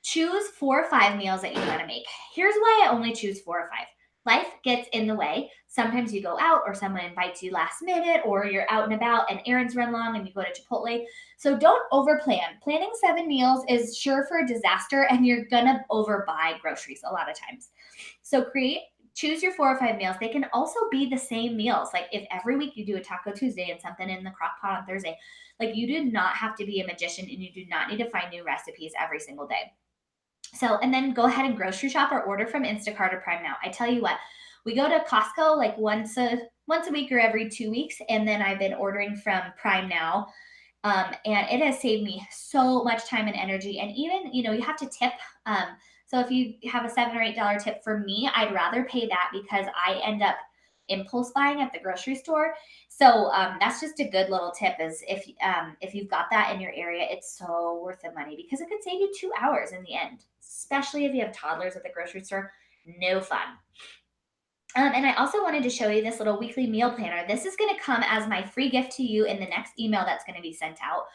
choose 4 or 5 meals that you want to make. Here's why I only choose 4 or 5. Life gets in the way. Sometimes you go out, or someone invites you last minute, or you're out and about and errands run long and you go to Chipotle. So don't overplan. Planning 7 meals is sure for a disaster, and you're gonna overbuy groceries a lot of times. So choose your 4 or 5 meals. They can also be the same meals. Like, if every week you do a Taco Tuesday and something in the crock pot on Thursday, like, you do not have to be a magician, and you do not need to find new recipes every single day. So, and then go ahead and grocery shop or order from Instacart or Prime Now. I tell you what, we go to Costco like once a week or every 2 weeks, and then I've been ordering from Prime Now, and it has saved me so much time and energy. And even, you have to tip. So if you have a $7 or $8 tip, for me, I'd rather pay that because I end up impulse buying at the grocery store. So that's just a good little tip. Is if you've got that in your area, it's so worth the money because it could save you 2 hours in the end, especially if you have toddlers at the grocery store. No fun. And I also wanted to show you this little weekly meal planner. This is going to come as my free gift to you in the next email that's going to be sent out.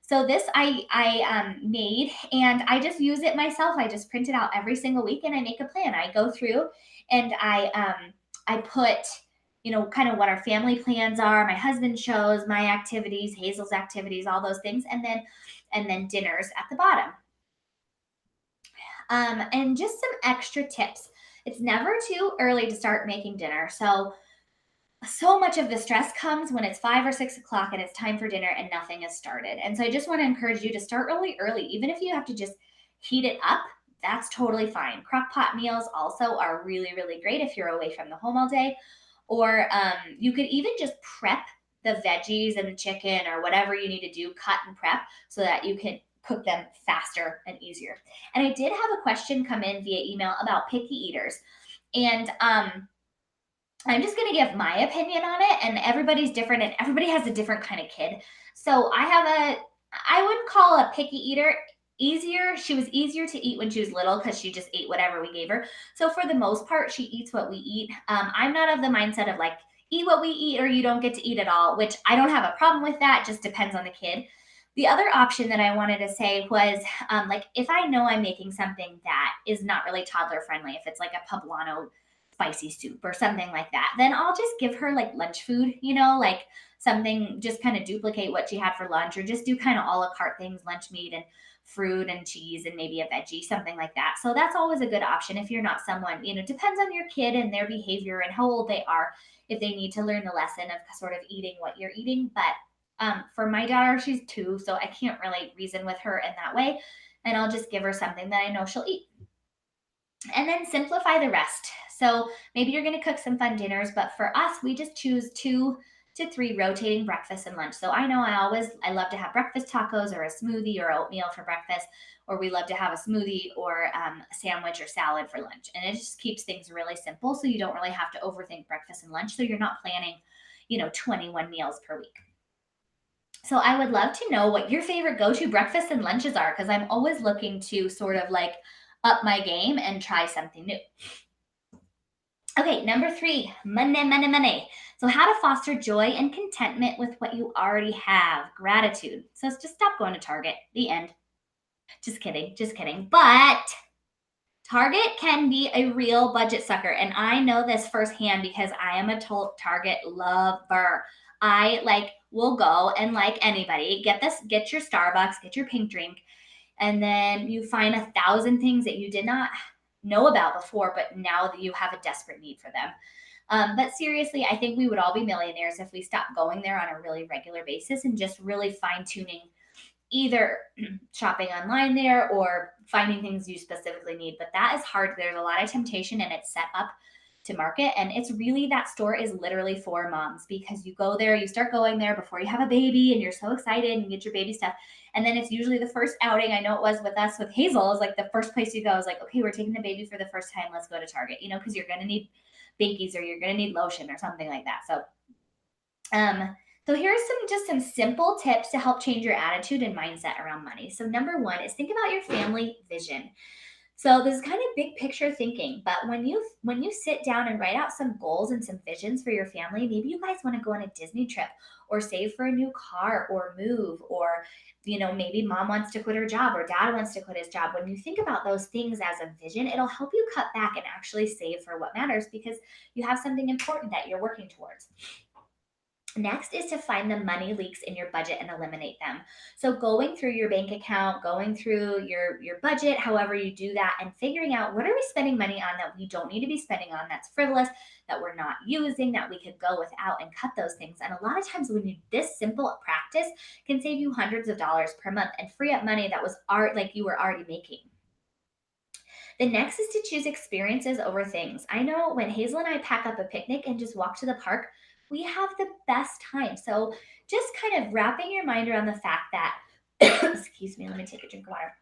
So this I made, and I just use it myself. I just print it out every single week and I make a plan. I go through and I put, kind of what our family plans are, my husband's shows, my activities, Hazel's activities, all those things, and then dinners at the bottom. And just some extra tips. It's never too early to start making dinner. So much of the stress comes when it's 5 or 6 o'clock and it's time for dinner and nothing has started. And so I just want to encourage you to start early. Even if you have to just heat it up, that's totally fine. Crock pot meals also are really, really great if you're away from the home all day. Or you could even just prep the veggies and the chicken or whatever you need to do, cut and prep so that you can cook them faster and easier. And I did have a question come in via email about picky eaters. And I'm just going to give my opinion on it, and everybody's different and everybody has a different kind of kid. So I wouldn't call a picky eater easier. She was easier to eat when she was little because she just ate whatever we gave her. So for the most part, she eats what we eat. I'm not of the mindset of like, eat what we eat or you don't get to eat at all, which I don't have a problem with that. Just depends on the kid. The other option that I wanted to say was like, if I know I'm making something that is not really toddler friendly, if it's like a poblano spicy soup or something like that, then I'll just give her like lunch food, like something, just kind of duplicate what she had for lunch, or just do kind of a la carte things, lunch meat and fruit and cheese and maybe a veggie, something like that. So that's always a good option if you're not someone, depends on your kid and their behavior and how old they are, if they need to learn the lesson of sort of eating what you're eating. But for my daughter, she's 2, so I can't really reason with her in that way. And I'll just give her something that I know she'll eat. And then simplify the rest. So maybe you're going to cook some fun dinners, but for us, we just choose 2 to 3 rotating breakfast and lunch. So I know I love to have breakfast tacos or a smoothie or oatmeal for breakfast, or we love to have a smoothie or a sandwich or salad for lunch. And it just keeps things really simple, so you don't really have to overthink breakfast and lunch. So you're not planning, 21 meals per week. So I would love to know what your favorite go-to breakfasts and lunches are, because I'm always looking to sort of like up my game and try something new. Okay, number 3, money. So how to foster joy and contentment with what you already have. Gratitude. So just stop going to Target. The end. Just kidding. But Target can be a real budget sucker. And I know this firsthand because I am a Target lover. I like will go and like anybody, get your Starbucks, get your pink drink, and then you find 1,000 things that you did not know about before, but now that you have a desperate need for them. But seriously, I think we would all be millionaires if we stopped going there on a really regular basis and just really fine tuning either shopping online there or finding things you specifically need. But that is hard. There's a lot of temptation and it's set up to market. And it's really, that store is literally for moms because you go there, you start going there before you have a baby and you're so excited and you get your baby stuff. And then it's usually the first outing. I know it was with us with Hazel, is like the first place you go is like, okay, we're taking the baby for the first time. Let's go to Target, because you're going to need binkies or you're going to need lotion or something like that. Um, so here's some simple tips to help change your attitude and mindset around money. So number one is think about your family vision. So this is kind of big picture thinking, but when you sit down and write out some goals and some visions for your family, maybe you guys want to go on a Disney trip or save for a new car or move, or maybe mom wants to quit her job or dad wants to quit his job. When you think about those things as a vision, it'll help you cut back and actually save for what matters because you have something important that you're working towards. Next is to find the money leaks in your budget and eliminate them. So going through your bank account, going through your budget, however you do that, and figuring out what are we spending money on that we don't need to be spending on, that's frivolous, that we're not using, that we could go without, and cut those things. And a lot of times when you this simple practice can save you hundreds of dollars per month and free up money that was like you were already making. The next is to choose experiences over things. I know when Hazel and I pack up a picnic and just walk to the park, we have the best time. So just kind of wrapping your mind around the fact that, excuse me, let me take a drink of water,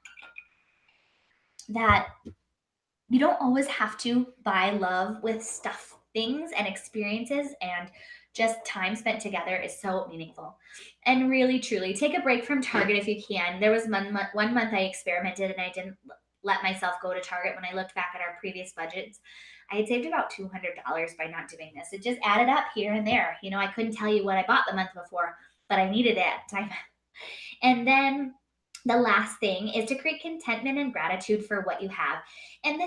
that you don't always have to buy love with stuff, things, and experiences, and just time spent together is so meaningful. And really, truly, take a break from Target if you can. There was one month I experimented and I didn't let myself go to Target when I looked back at our previous budgets. I had saved about $200 by not doing this. It just added up here and there. I couldn't tell you what I bought the month before, but I needed it. And then the last thing is to create contentment and gratitude for what you have. And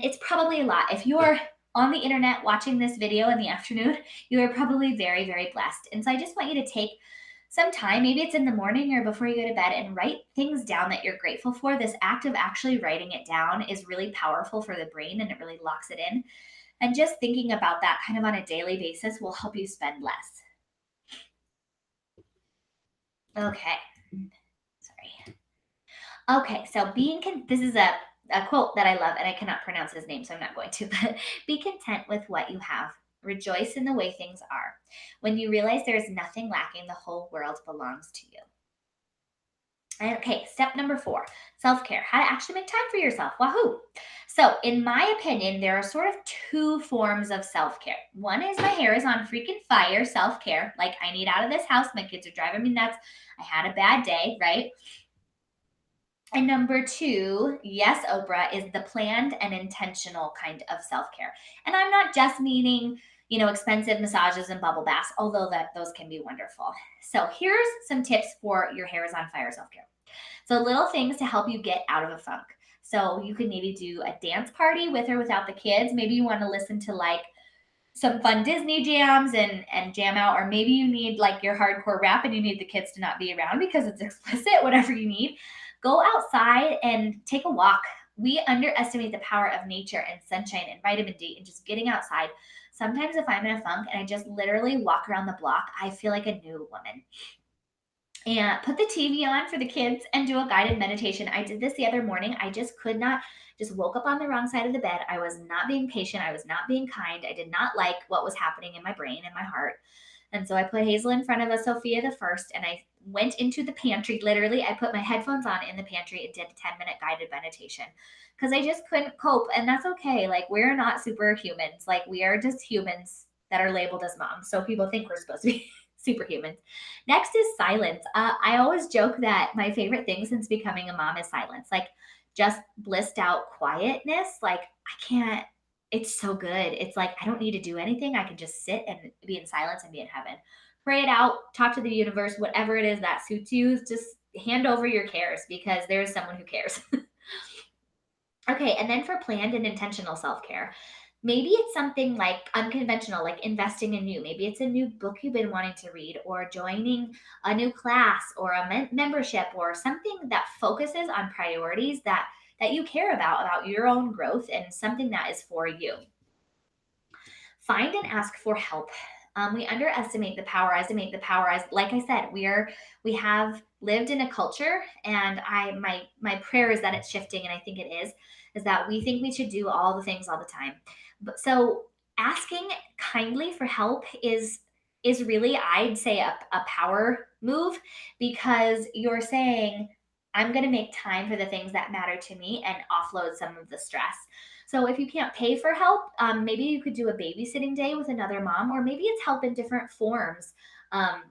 it's probably a lot. If you're on the internet watching this video in the afternoon, you are probably very, very blessed. And so I just want you to take some time, maybe it's in the morning or before you go to bed, and write things down that you're grateful for. This act of actually writing it down is really powerful for the brain and it really locks it in. And just thinking about that kind of on a daily basis will help you spend less. Okay. Sorry. Okay, so this is a quote that I love, and I cannot pronounce his name, so I'm not going to, but be content with what you have. Rejoice in the way things are. When you realize there is nothing lacking, the whole world belongs to you. Okay, step number 4, self-care. How to actually make time for yourself. Wahoo! So, in my opinion, there are sort of 2 forms of self-care. One is my hair is on freaking fire, self-care. Like, I need out of this house. My kids are driving me nuts. I had a bad day, right? And number 2, yes, Oprah, is the planned and intentional kind of self-care. And I'm not just meaning, expensive massages and bubble baths, although those can be wonderful. So here's some tips for your hair is on fire self-care. So little things to help you get out of a funk. So you could maybe do a dance party with or without the kids. Maybe you want to listen to like some fun Disney jams and jam out, or maybe you need like your hardcore rap and you need the kids to not be around because it's explicit, whatever you need. Go outside and take a walk. We underestimate the power of nature and sunshine and vitamin D and just getting outside. Sometimes if I'm in a funk and I just literally walk around the block, I feel like a new woman. And put the TV on for the kids and do a guided meditation. I did this the other morning. I just could not, just woke up on the wrong side of the bed. I was not being patient. I was not being kind. I did not like what was happening in my brain and my heart. And so I put Hazel in front of a Sophia the first, and I went into the pantry. Literally, I put my headphones on in the pantry and did a 10-minute guided meditation because I just couldn't cope. And that's okay. Like, we're not superhumans. Like, we are just humans that are labeled as moms. So people think we're supposed to be superhumans. Next is silence. I always joke that my favorite thing since becoming a mom is silence. Like, just blissed out quietness. Like, I can't, it's so good. It's like I don't need to do anything. I can just sit and be in silence and be in heaven. Pray it out, talk to the universe, whatever it is that suits you. Just hand over your cares because there is someone who cares. Okay, and then for planned and intentional self care, maybe it's something like unconventional, like investing in you. Maybe it's a new book you've been wanting to read, or joining a new class, or a membership, or something that focuses on priorities that you care about your own growth, and something that is for you. Find and ask for help. We underestimate the power. Estimate the power. As like I said, we have lived in a culture, and my prayer is that it's shifting, and I think it is that we think we should do all the things all the time. But so asking kindly for help is really, I'd say, a power move, because you're saying, I'm going to make time for the things that matter to me and offload some of the stress. So if you can't pay for help, maybe you could do a babysitting day with another mom, or maybe it's help in different forms,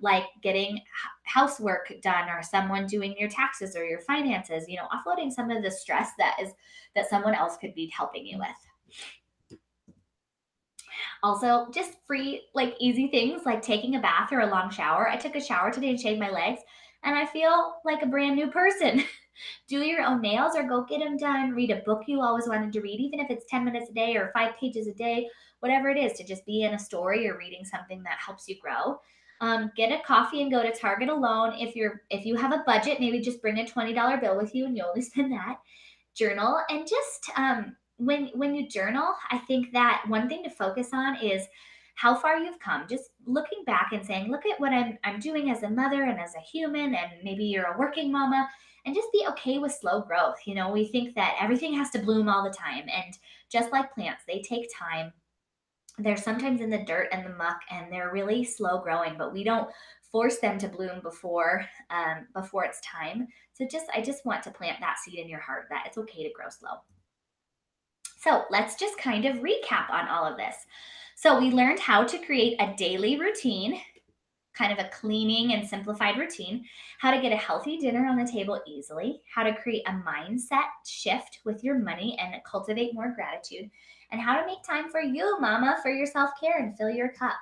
like getting housework done, or someone doing your taxes or your finances. Offloading some of the stress that someone else could be helping you with. Also, just free, like easy things like taking a bath or a long shower. I took a shower today and shaved my legs, and I feel like a brand new person. Do your own nails or go get them done. Read a book you always wanted to read, even if it's 10 minutes a day or 5 pages a day, whatever it is, to just be in a story or reading something that helps you grow. Get a coffee and go to Target alone. If you have a budget, maybe just bring a $20 bill with you and you only spend that. Journal, and just when you journal, I think that one thing to focus on is how far you've come. Just looking back and saying, look at what I'm doing as a mother and as a human, and maybe you're a working mama, and just be okay with slow growth. We think that everything has to bloom all the time, and just like plants, they take time. They're sometimes in the dirt and the muck, and they're really slow growing, but we don't force them to bloom before it's time. So I just want to plant that seed in your heart that it's okay to grow slow. So let's just kind of recap on all of this. So we learned how to create a daily routine, kind of a cleaning and simplified routine, how to get a healthy dinner on the table easily, how to create a mindset shift with your money and cultivate more gratitude, and how to make time for you, mama, for your self care and fill your cup.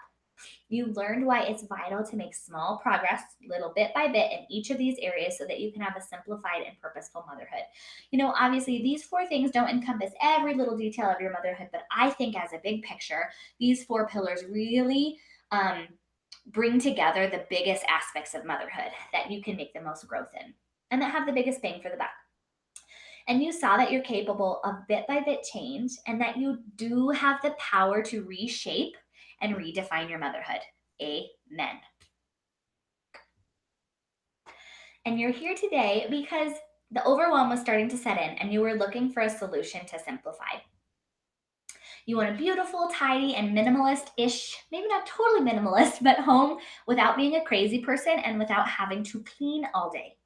You learned why it's vital to make small progress, little bit by bit, in each of these areas so that you can have a simplified and purposeful motherhood. Obviously, these 4 things don't encompass every little detail of your motherhood, but I think as a big picture, these 4 pillars really bring together the biggest aspects of motherhood that you can make the most growth in and that have the biggest bang for the buck. And you saw that you're capable of bit by bit change, and that you do have the power to reshape and redefine your motherhood. Amen. And you're here today because the overwhelm was starting to set in and you were looking for a solution to simplify. You want a beautiful, tidy, and minimalist ish, maybe not totally minimalist, but home without being a crazy person and without having to clean all day.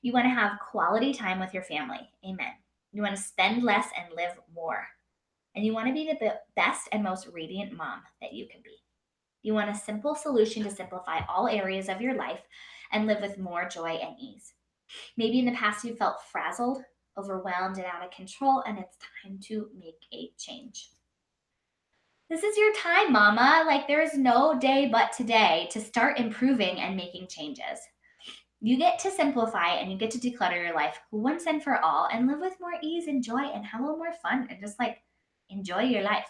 You want to have quality time with your family. Amen. You want to spend less and live more. And you want to be the best and most radiant mom that you can be. You want a simple solution to simplify all areas of your life and live with more joy and ease. Maybe in the past you felt frazzled, overwhelmed, and out of control, and it's time to make a change. This is your time, mama. Like, there is no day but today to start improving and making changes. You get to simplify and you get to declutter your life once and for all and live with more ease and joy and have a little more fun and just like enjoy your life.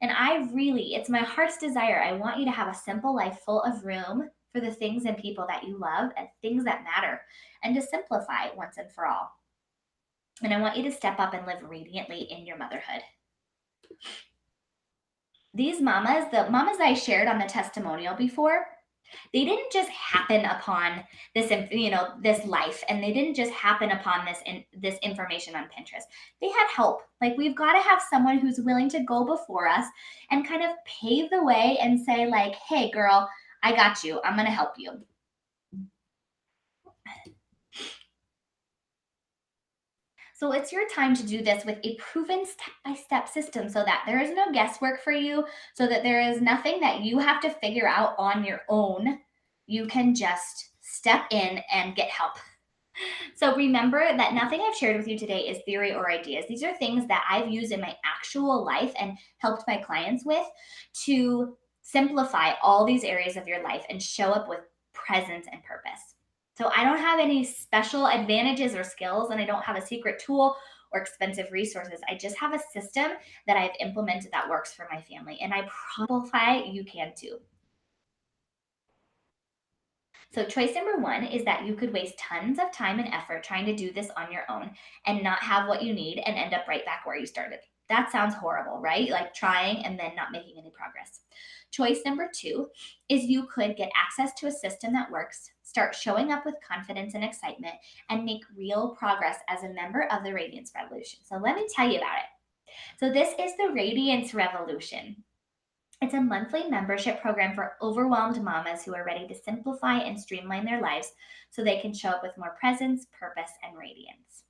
And it's my heart's desire. I want you to have a simple life full of room for the things and people that you love and things that matter, and to simplify once and for all. And I want you to step up and live radiantly in your motherhood. These mamas, the mamas I shared on the testimonial before, they didn't just happen upon this life, and they didn't just happen upon this information on Pinterest. They had help. Like, we've got to have someone who's willing to go before us and kind of pave the way and say, like, hey girl, I got you, I'm going to help you. So it's your time to do this with a proven step-by-step system, so that there is no guesswork for you, so that there is nothing that you have to figure out on your own. You can just step in and get help. So remember that nothing I've shared with you today is theory or ideas. These are things that I've used in my actual life and helped my clients with to simplify all these areas of your life and show up with presence and purpose. So I don't have any special advantages or skills, and I don't have a secret tool or expensive resources. I just have a system that I've implemented that works for my family. And I promise you can too. So, choice number one is that you could waste tons of time and effort trying to do this on your own and not have what you need and end up right back where you started. That sounds horrible, right? Like trying and then not making any progress. Choice number two is you could get access to a system that works, start showing up with confidence and excitement, and make real progress as a member of the Radiance Revolution. So, let me tell you about it. So, this is the Radiance Revolution. It's a monthly membership program for overwhelmed mamas who are ready to simplify and streamline their lives so they can show up with more presence, purpose, and radiance.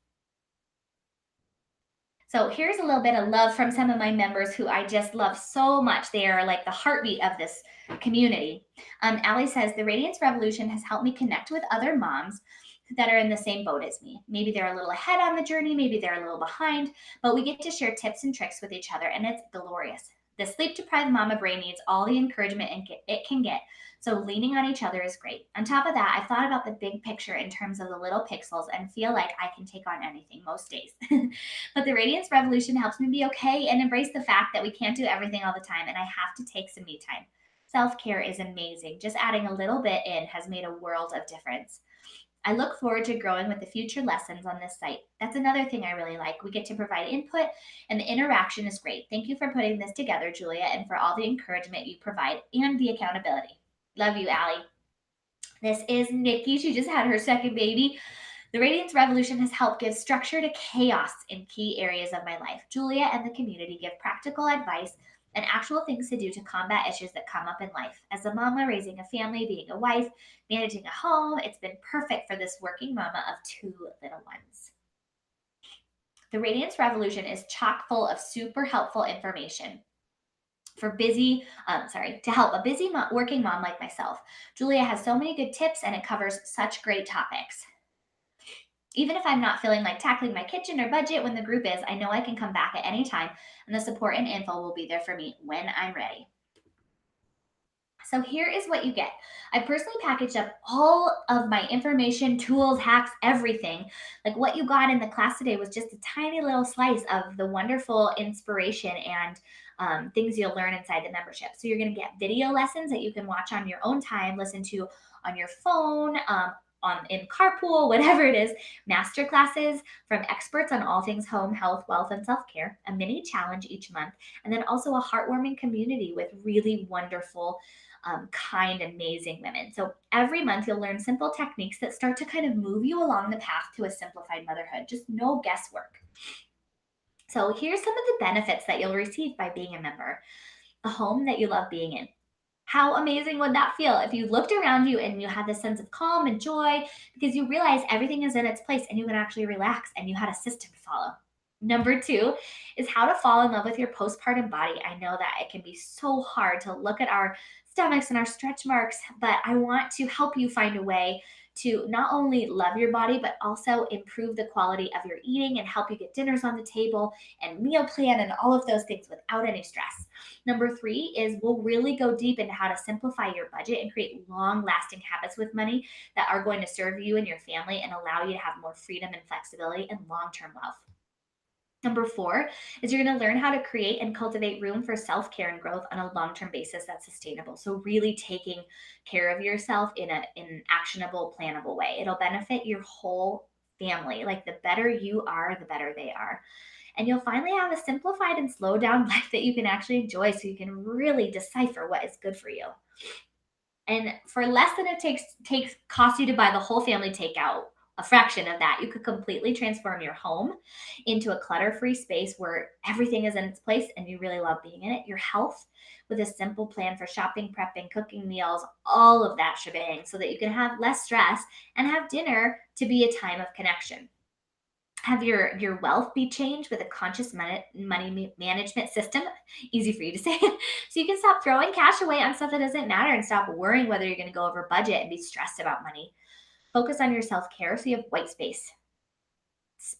So here's a little bit of love from some of my members who I just love so much. They are like the heartbeat of this community. Allie says, the Radiance Revolution has helped me connect with other moms that are in the same boat as me. Maybe they're a little ahead on the journey, maybe they're a little behind, but we get to share tips and tricks with each other, and it's glorious. The sleep deprived mama brain needs all the encouragement it can get. So leaning on each other is great. On top of that, I've thought about the big picture in terms of the little pixels and feel like I can take on anything most days. But the Radiance Revolution helps me be okay and embrace the fact that we can't do everything all the time and I have to take some me time. Self care is amazing. Just adding a little bit in has made a world of difference. I look forward to growing with the future lessons on this site. That's another thing I really like. We get to provide input and the interaction is great. Thank you for putting this together, Julia, and for all the encouragement you provide and the accountability. Love you, Allie. This is Nikki. She just had her second baby. The Radiance Revolution has helped give structure to chaos in key areas of my life. Julia and the community give practical advice and actual things to do to combat issues that come up in life. As a mama, raising a family, being a wife, managing a home, it's been perfect for this working mama of two little ones. The Radiance Revolution is chock full of super helpful information to help a busy working mom like myself. Julia has so many good tips and it covers such great topics. Even if I'm not feeling like tackling my kitchen or budget when the group is, I know I can come back at any time and the support and info will be there for me when I'm ready. So here is what you get. I personally packaged up all of my information, tools, hacks, everything. Like what you got in the class today was just a tiny little slice of the wonderful inspiration and things you'll learn inside the membership. So you're going to get video lessons that you can watch on your own time, listen to on your phone, in carpool, whatever it is, master classes from experts on all things home, health, wealth, and self-care, a mini challenge each month, and then also a heartwarming community with really wonderful kind, amazing women. So every month you'll learn simple techniques that start to kind of move you along the path to a simplified motherhood. Just no guesswork. So here's some of the benefits that you'll receive by being a member. A home that you love being in. How amazing would that feel if you looked around you and you had this sense of calm and joy because you realize everything is in its place and you can actually relax and you had a system to follow? Number two is how to fall in love with your postpartum body. I know that it can be so hard to look at our stomachs and our stretch marks, but I want to help you find a way to not only love your body, but also improve the quality of your eating and help you get dinners on the table and meal plan and all of those things without any stress. Number three is we'll really go deep into how to simplify your budget and create long lasting habits with money that are going to serve you and your family and allow you to have more freedom and flexibility and long term wealth. Number four is you're going to learn how to create and cultivate room for self care and growth on a long term basis that's sustainable. So, really taking care of yourself in an actionable, plannable way. It'll benefit your whole family. Like the better you are, the better they are. And you'll finally have a simplified and slowed down life that you can actually enjoy so you can really decipher what is good for you. And for less than it costs you to buy the whole family takeout, a fraction of that, you could completely transform your home into a clutter-free space where everything is in its place and you really love being in it. Your health with a simple plan for shopping, prepping, cooking meals, all of that shebang so that you can have less stress and have dinner to be a time of connection. Have your wealth be changed with a conscious money management system. Easy for you to say. So you can stop throwing cash away on stuff that doesn't matter and stop worrying whether you're going to go over budget and be stressed about money. Focus on your self-care so you have white space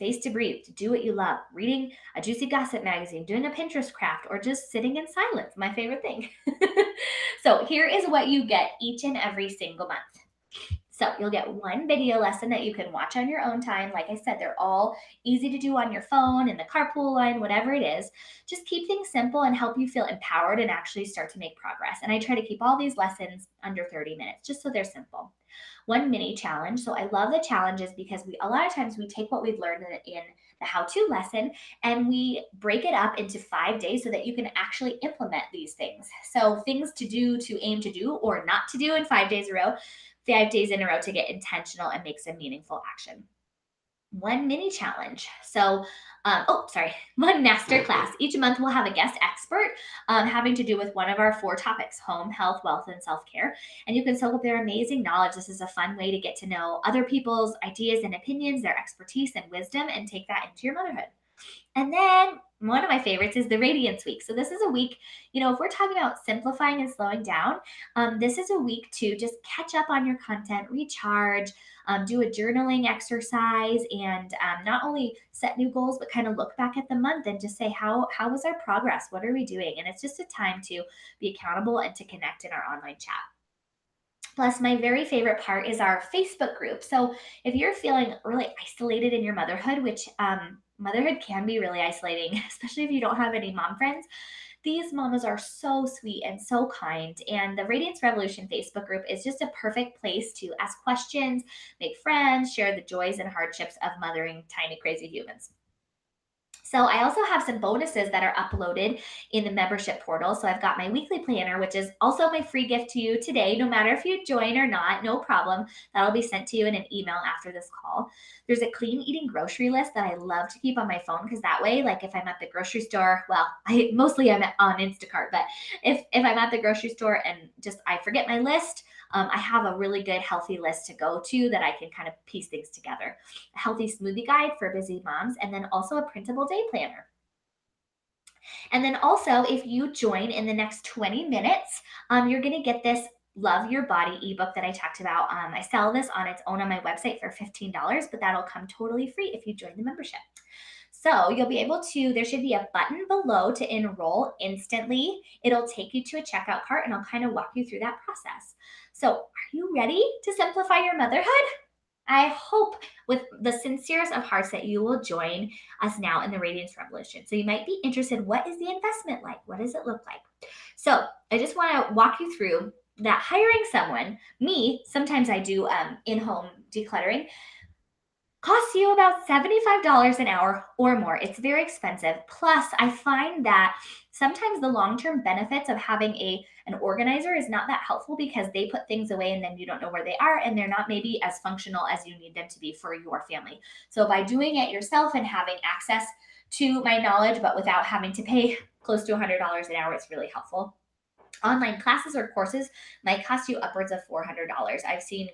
to breathe, to do what you love, reading a juicy gossip magazine, doing a Pinterest craft, or just sitting in silence, my favorite thing. So here is what you get each and every single month. So you'll get one video lesson that you can watch on your own time. Like I said, they're all easy to do on your phone, in the carpool line, whatever it is. Just keep things simple and help you feel empowered and actually start to make progress. And I try to keep all these lessons under 30 minutes just so they're simple. One mini challenge. So I love the challenges because we a lot of times we take what we've learned in the how-to lesson and we break it up into 5 days so that you can actually implement these things. So things to do, to aim to do, or not to do in 5 days a row, 5 days in a row to get intentional and make some meaningful action. One mini challenge. So, one master class. Each month we'll have a guest expert having to do with one of our 4 topics: home, health, wealth, and self care. And you can soak up their amazing knowledge. This is a fun way to get to know other people's ideas and opinions, their expertise and wisdom, and take that into your motherhood. And then one of my favorites is the Radiance Week. So this is a week, if we're talking about simplifying and slowing down, this is a week to just catch up on your content, recharge, do a journaling exercise, and not only set new goals, but kind of look back at the month and just say, how was our progress? What are we doing? And it's just a time to be accountable and to connect in our online chat. Plus, my very favorite part is our Facebook group. So, if you're feeling really isolated in your motherhood, which motherhood can be really isolating, especially if you don't have any mom friends, these mamas are so sweet and so kind. And the Radiance Revolution Facebook group is just a perfect place to ask questions, make friends, share the joys and hardships of mothering tiny, crazy humans. So I also have some bonuses that are uploaded in the membership portal. So I've got my weekly planner, which is also my free gift to you today, no matter if you join or not, no problem. That'll be sent to you in an email after this call. There's a clean eating grocery list that I love to keep on my phone because that way, like if I'm at the grocery store, well, I'm on Instacart, but if I'm at the grocery store and just I forget my list, I have a really good healthy list to go to that I can kind of piece things together. A healthy smoothie guide for busy moms, and then also a printable day planner. And then also, if you join in the next 20 minutes, you're going to get this Love Your Body ebook that I talked about. I sell this on its own on my website for $15, but that'll come totally free if you join the membership. So you'll be able to, there should be a button below to enroll instantly. It'll take you to a checkout cart and I'll kind of walk you through that process. So are you ready to simplify your motherhood? I hope with the sincerest of hearts that you will join us now in the Radiance Revolution. So you might be interested, what is the investment like? What does it look like? So I just want to walk you through that hiring someone, sometimes I do in-home decluttering, costs you about $75 an hour or more. It's very expensive. Plus, I find that sometimes the long-term benefits of having an organizer is not that helpful because they put things away and then you don't know where they are and they're not maybe as functional as you need them to be for your family. So by doing it yourself and having access to my knowledge but without having to pay close to $100 an hour, it's really helpful. Online classes or courses might cost you upwards of $400. I've seen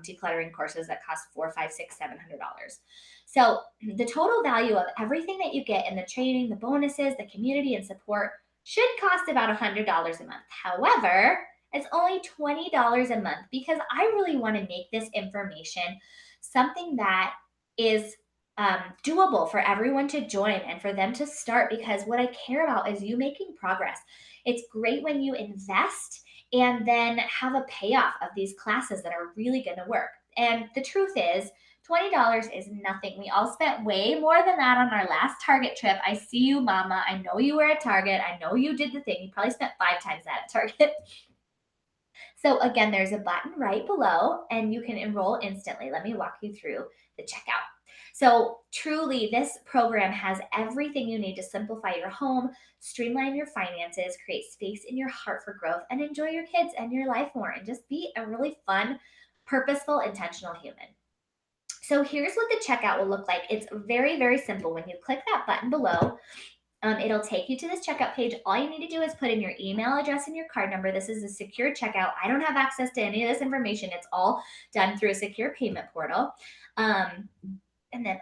decluttering courses that cost $400, $500, $600, $700. So the total value of everything that you get in the training, the bonuses, the community, and support should cost about $100 a month. However, it's only $20 a month because I really want to make this information something that is doable for everyone to join and for them to start, because what I care about is you making progress. It's great when you invest and then have a payoff of these classes that are really going to work. And the truth is, $20 is nothing. We all spent way more than that on our last Target trip. I see you, Mama. I know you were at Target. I know you did the thing. You probably spent 5 times that at Target. So again, there's a button right below and you can enroll instantly. Let me walk you through the checkout. So truly, this program has everything you need to simplify your home, streamline your finances, create space in your heart for growth, and enjoy your kids and your life more, and just be a really fun, purposeful, intentional human. So here's what the checkout will look like. It's very, very simple. When you click that button below, it'll take you to this checkout page. All you need to do is put in your email address and your card number. This is a secure checkout. I don't have access to any of this information. It's all done through a secure payment portal. And then,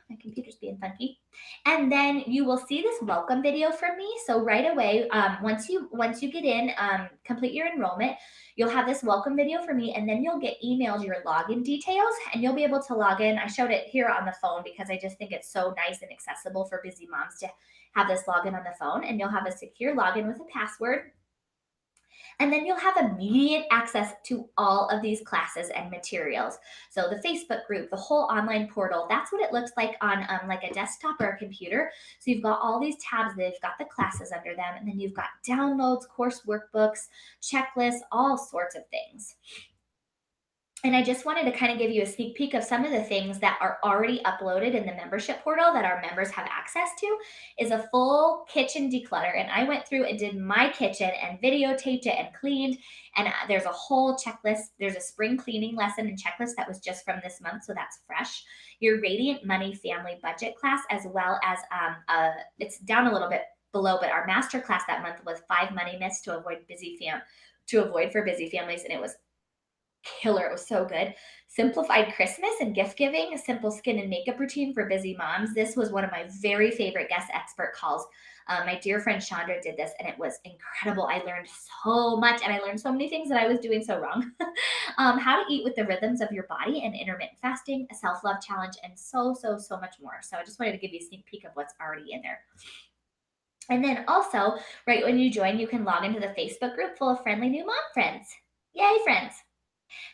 my computer's being funky. And then you will see this welcome video from me. So right away, once you get in, complete your enrollment, you'll have this welcome video from me, and then you'll get emailed your login details, and you'll be able to log in. I showed it here on the phone because I just think it's so nice and accessible for busy moms to have this login on the phone, and you'll have a secure login with a password. And then you'll have immediate access to all of these classes and materials. So the Facebook group, the whole online portal, that's what it looks like on like a desktop or a computer. So you've got all these tabs, they've got the classes under them, and then you've got downloads, course workbooks, checklists, all sorts of things. And I just wanted to kind of give you a sneak peek of some of the things that are already uploaded in the membership portal that our members have access to is a full kitchen declutter. And I went through and did my kitchen and videotaped it and cleaned. And there's a whole checklist. There's a spring cleaning lesson and checklist that was just from this month. So that's fresh. Your Radiant Money Family Budget class, as well as it's down a little bit below, but our master class that month was 5 money myths to avoid for busy families. And it was killer. It was so good. Simplified Christmas and gift giving, a simple skin and makeup routine for busy moms. This was one of my very favorite guest expert calls. My dear friend Chandra did this, and it was incredible. I learned so much, and I learned so many things that I was doing so wrong. How to eat with the rhythms of your body and intermittent fasting, a self-love challenge, and so much more. So I just wanted to give you a sneak peek of what's already in there. And then also, right when you join, you can log into the Facebook group full of friendly new mom friends. Yay, friends.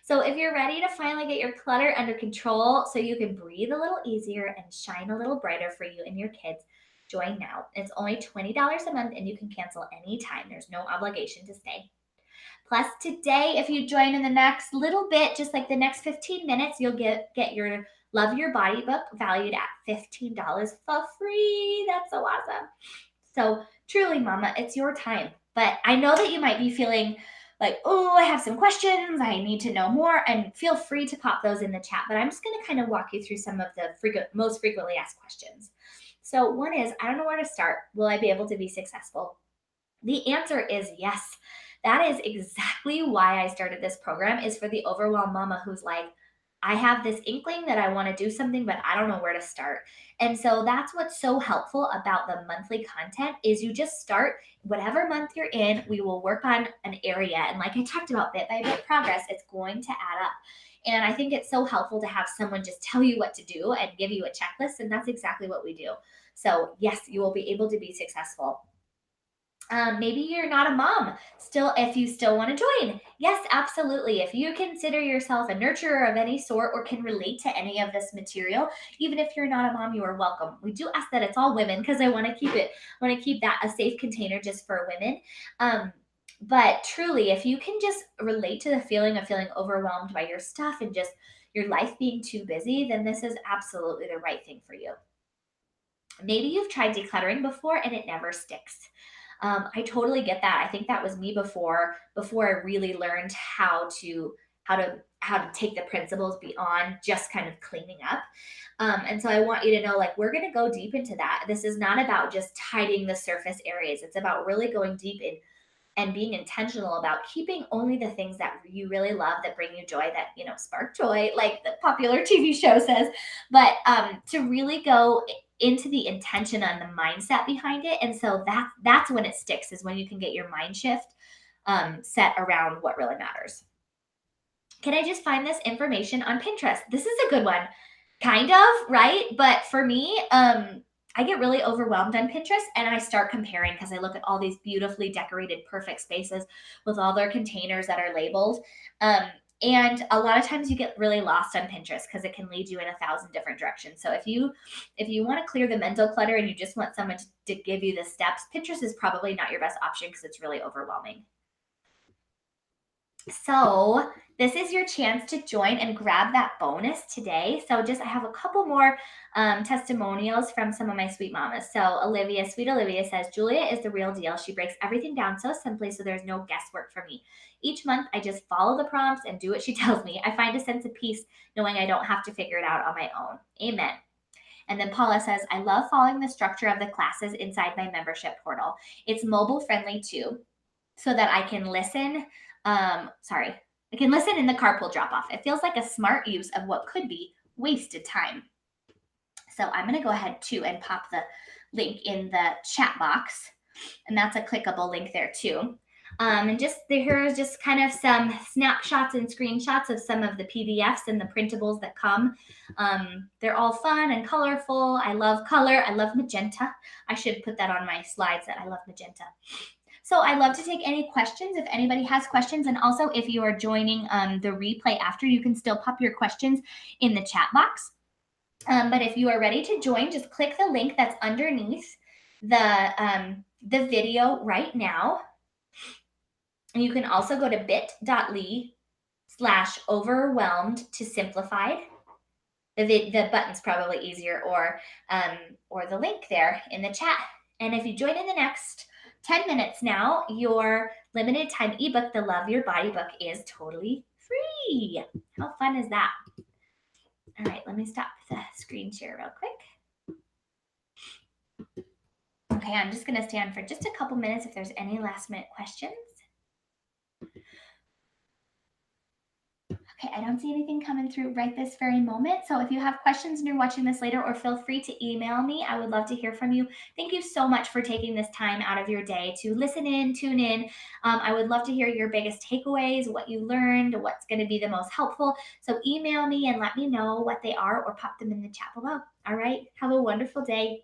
So if you're ready to finally get your clutter under control so you can breathe a little easier and shine a little brighter for you and your kids, join now. It's only $20 a month and you can cancel anytime. There's no obligation to stay. Plus, today, if you join in the next little bit, just like the next 15 minutes, you'll get your Love Your Body book valued at $15 for free. That's so awesome. So, truly, Mama, it's your time. But I know that you might be feeling like, oh, I have some questions. I need to know more. And feel free to pop those in the chat. But I'm just going to kind of walk you through some of the most frequently asked questions. So, one is, I don't know where to start. Will I be able to be successful? The answer is yes. That is exactly why I started this program, is for the overwhelmed mama who's like, I have this inkling that I want to do something, but I don't know where to start. And so that's what's so helpful about the monthly content is you just start whatever month you're in, we will work on an area. And like I talked about, bit by bit progress, it's going to add up. And I think it's so helpful to have someone just tell you what to do and give you a checklist. And that's exactly what we do. So yes, you will be able to be successful. Maybe you're not a mom still, if you still want to join. Yes, absolutely. If you consider yourself a nurturer of any sort or can relate to any of this material, even if you're not a mom, you are welcome. We do ask that it's all women because I want to keep that a safe container just for women. But truly, if you can just relate to the feeling of feeling overwhelmed by your stuff and just your life being too busy, then this is absolutely the right thing for you. Maybe you've tried decluttering before and it never sticks. I totally get that. I think that was me before I really learned how to take the principles beyond just kind of cleaning up. And so I want you to know, like, we're going to go deep into that. This is not about just tidying the surface areas. It's about really going deep in and being intentional about keeping only the things that you really love, that bring you joy, that spark joy, like the popular TV show says. But to really go into the intention and the mindset behind it. And so that's when it sticks, is when you can get your mind shift set around what really matters. Can I just find this information on Pinterest? This is a good one. Kind of, right? But for me, I get really overwhelmed on Pinterest and I start comparing because I look at all these beautifully decorated, perfect spaces with all their containers that are labeled. And a lot of times you get really lost on Pinterest because it can lead you in 1,000 different directions. So if you want to clear the mental clutter and you just want someone to give you the steps, Pinterest is probably not your best option because it's really overwhelming. So this is your chance to join and grab that bonus today. So I have a couple more testimonials from some of my sweet mamas. So sweet Olivia says, Julia is the real deal. She breaks everything down so simply, so there's no guesswork for me. Each month, I just follow the prompts and do what she tells me. I find a sense of peace knowing I don't have to figure it out on my own. Amen. And then Paula says, I love following the structure of the classes inside my membership portal. It's mobile friendly too, so that I can listen. I can listen in the carpool drop off. It feels like a smart use of what could be wasted time. So I'm going to go ahead too and pop the link in the chat box. And that's a clickable link there too. And here's just kind of some snapshots and screenshots of some of the PDFs and the printables that come. They're all fun and colorful. I love color. I love magenta. I should put that on my slides that I love magenta. So I love to take any questions if anybody has questions. And also, if you are joining the replay after, you can still pop your questions in the chat box. But if you are ready to join, just click the link that's underneath the video right now. And you can also go to bit.ly/overwhelmed to simplified. The button's probably easier, or the link there in the chat. And if you join in the next 10 minutes now, your limited time ebook, the Love Your Body book, is totally free. How fun is that? All right, let me stop the screen share real quick. Okay, I'm just going to stay on for just a couple minutes if there's any last minute questions. Okay, I don't see anything coming through right this very moment. So if you have questions and you're watching this later, or feel free to email me. I would love to hear from you. Thank you so much for taking this time out of your day to listen in, tune in. I would love to hear your biggest takeaways, what you learned, what's going to be the most helpful. So email me and let me know what they are, or pop them in the chat below. All right, have a wonderful day.